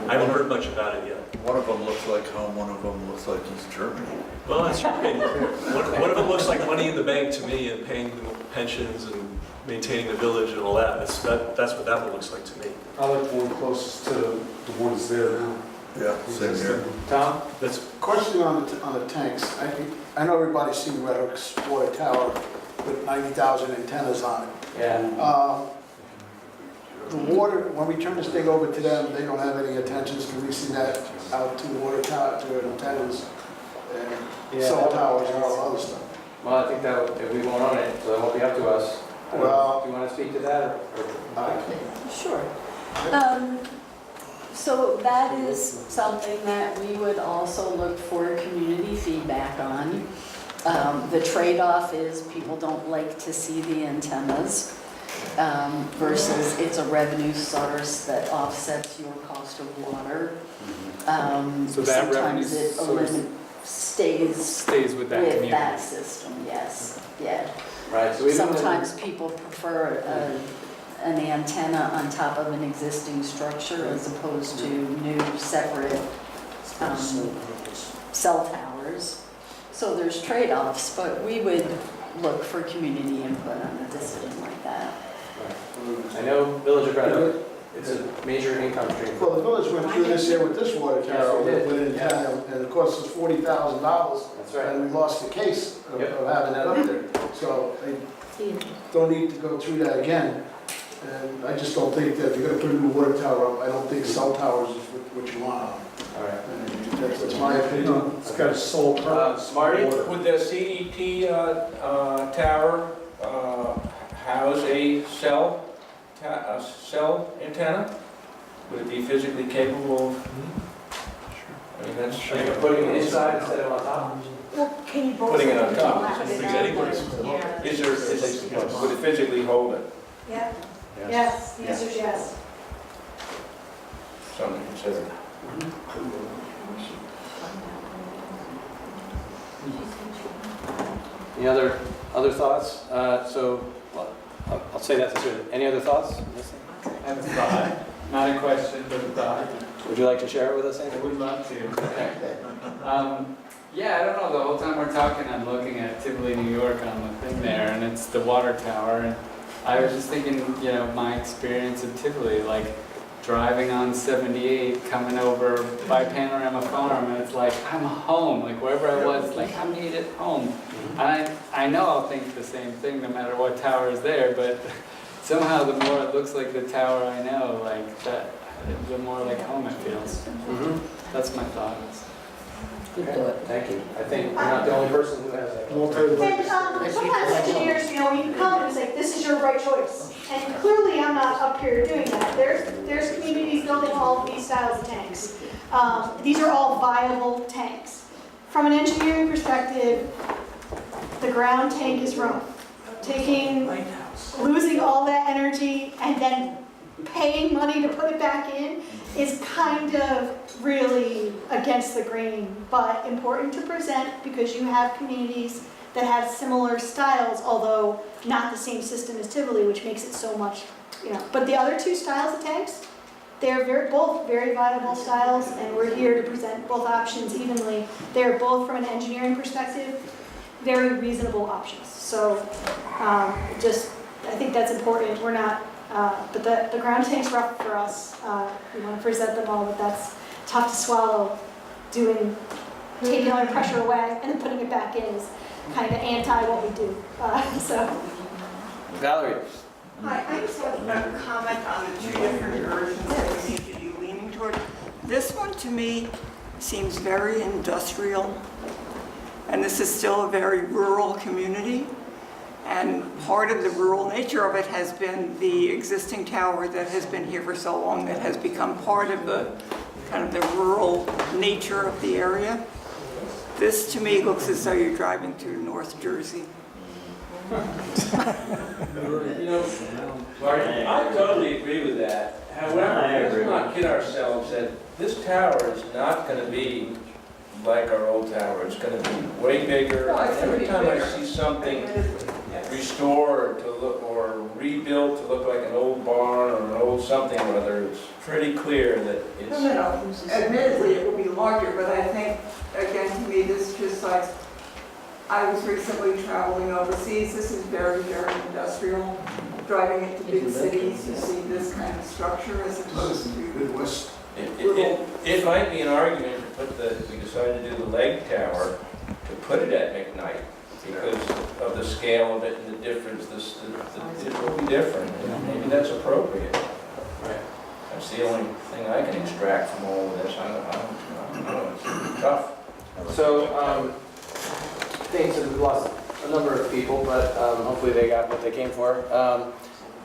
I haven't heard much about it yet. One of them looks like home, one of them looks like East Germany. Well, that's your opinion. One of them looks like money in the bank to me, and paying the pensions and maintaining the village and all that. That's what that one looks like to me. I like the one closest to the ones there now. Yeah, same here. Tom? That's Question on the tanks. I know everybody's seen Red Hook's water tower with 90,000 antennas on it. Yeah. The water, when we turn this thing over to them, they don't have any intentions to leasing that out to the water tower, to antennas and cell towers and all other stuff. Well, I think that we won't own it, so it won't be up to us. Well, do you want to speak to that? Sure. So that is something that we would also look for community feedback on. The trade-off is people don't like to see the antennas versus it's a revenue source that offsets your cost of water. So that revenue sometimes it source stays with that community. that system, yes, yeah. Right. So Sometimes people prefer an antenna on top of an existing structure as opposed to new separate cell towers. So there's trade-offs, but we would look for community input on a decision like that. I know Village of Red Hook, it's a major income stream. Well, the village went through this year with this water tower, with an antenna, and it cost us $40,000. That's right. And we lost the case of having that up there. So they don't need to go through that again. And I just don't think that if you're gonna put a new water tower up, I don't think cell towers is what you want on them. All right. That's my opinion. It's got a sole purpose. Marty? Would the CET tower house a cell antenna? Would it be physically capable of? I mean, that's. Putting it inside instead of on top? Well, can you both? Putting it on top. Put it Brings on. anywhere. Would it physically hold it? Yeah. Yes, the answer is yes. Something to consider. Any other thoughts? I'll say that sincerely. Any other thoughts? I have a thought, not a question, but a thought. Would you like to share it with us, Andrew? I would love to. Yeah, I don't know, the whole time we're talking, I'm looking at Tivoli, New York on the thing there, and it's the water tower, and I was just thinking, my experience of Tivoli, like driving on 78, coming over by Panorama Farm, and it's like, I'm home, like wherever I was, like I made it home. And I know I'll think the same thing no matter what tower is there, but somehow the more it looks like the tower I know, like that, the more like home it feels. That's my thought. Okay, thank you. I think you're not the only person who has that. And sometimes engineers, when you come, it's like, this is your right choice. And clearly, I'm not up here doing that. There's communities building all of these styles of tanks. These are all viable tanks. From an engineering perspective, the ground tank is rough. Losing all that energy and then paying money to put it back in is kind of really against the grain, but important to present because you have communities that have similar styles, although not the same system as Tivoli, which makes it so much, you know. But the other two styles of tanks, they're both very viable styles, and we're here to present both options evenly. They're both, from an engineering perspective, very reasonable options. So I think that's important. We're not, but the ground tank's rough for us. We want to present them all, but that's tough to swallow. Taking all the pressure away and then putting it back in is kind of anti what we do. Valerie. Hi, I just have a comment on the two different versions that we seem to be leaning toward. This one, to me, seems very industrial, and this is still a very rural community. And part of the rural nature of it has been the existing tower that has been here for so long that has become part of the kind of the rural nature of the area. This, to me, looks as though you're driving through North Jersey. Marty, I totally agree with that. However, let's not kid ourselves that this tower is not going to be like our old tower. It's going to be way bigger. Every time I see something restored to look or rebuilt to look like an old barn or an old something or other, it's pretty clear that it's... No. Admittedly, it will be larger, but I think, again, to me, this is just like, I was recently traveling overseas. This is very, very industrial. Driving into big cities, you see this kind of structure as opposed to Midwest. It might be an argument to put we decided to do the leg tower, to put it at McKnight because of the scale of it and the difference. It will be different. Maybe that's appropriate. Right. That's the only thing I can extract from all of this. I don't know. It's tough. So, things that we've lost a number of people, but hopefully they got what they came for.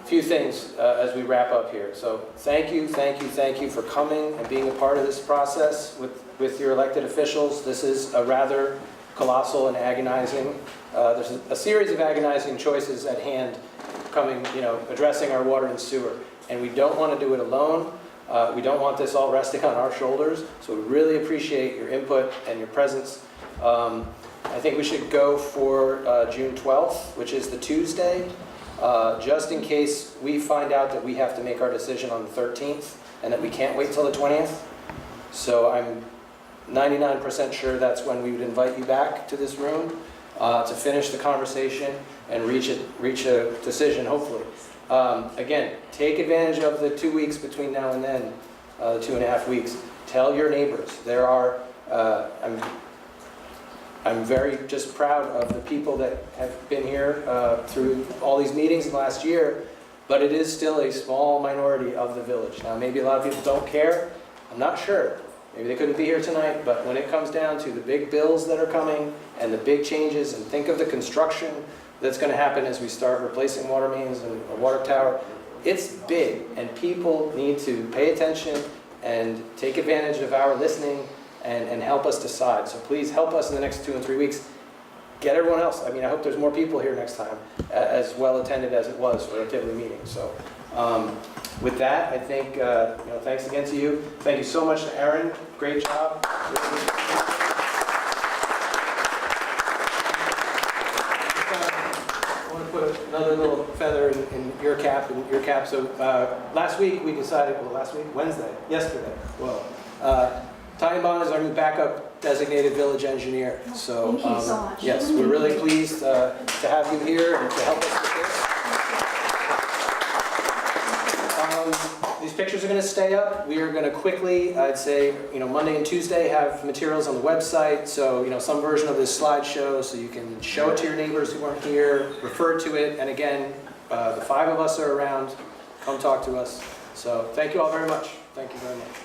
Few things as we wrap up here. So thank you for coming and being a part of this process with your elected officials. This is a rather colossal and agonizing, there's a series of agonizing choices at hand coming, addressing our water and sewer. And we don't want to do it alone. We don't want this all resting on our shoulders. So we really appreciate your input and your presence. I think we should go for June 12th, which is the Tuesday, just in case we find out that we have to make our decision on the 13th and that we can't wait till the 20th. So I'm 99% sure that's when we would invite you back to this room to finish the conversation and reach a decision, hopefully. Again, take advantage of the 2 weeks between now and then, 2.5 weeks. Tell your neighbors. There are, I'm very just proud of the people that have been here through all these meetings last year, but it is still a small minority of the village. Now, maybe a lot of people don't care. I'm not sure. Maybe they couldn't be here tonight, but when it comes down to the big bills that are coming and the big changes, and think of the construction that's going to happen as we start replacing water mains and a water tower, it's big, and people need to pay attention and take advantage of our listening and help us decide. So please help us in the next 2 and 3 weeks. Get everyone else. I mean, I hope there's more people here next time, as well attended as it was for a Tivoli meeting. So with that, I think, thanks again to you. Thank you so much to Aaron. Great job. I want to put another little feather in your cap. So last week we decided, yesterday, Taliban is our new backup designated village engineer. So, thank you so much. Yes, we're really pleased to have you here and to help us with this. These pictures are going to stay up. We are going to quickly, I'd say, Monday and Tuesday have materials on the website. So, some version of this slideshow, so you can show it to your neighbors who weren't here, refer to it, and again, the 5 of us are around. Come talk to us. So, thank you all very much. Thank you very much.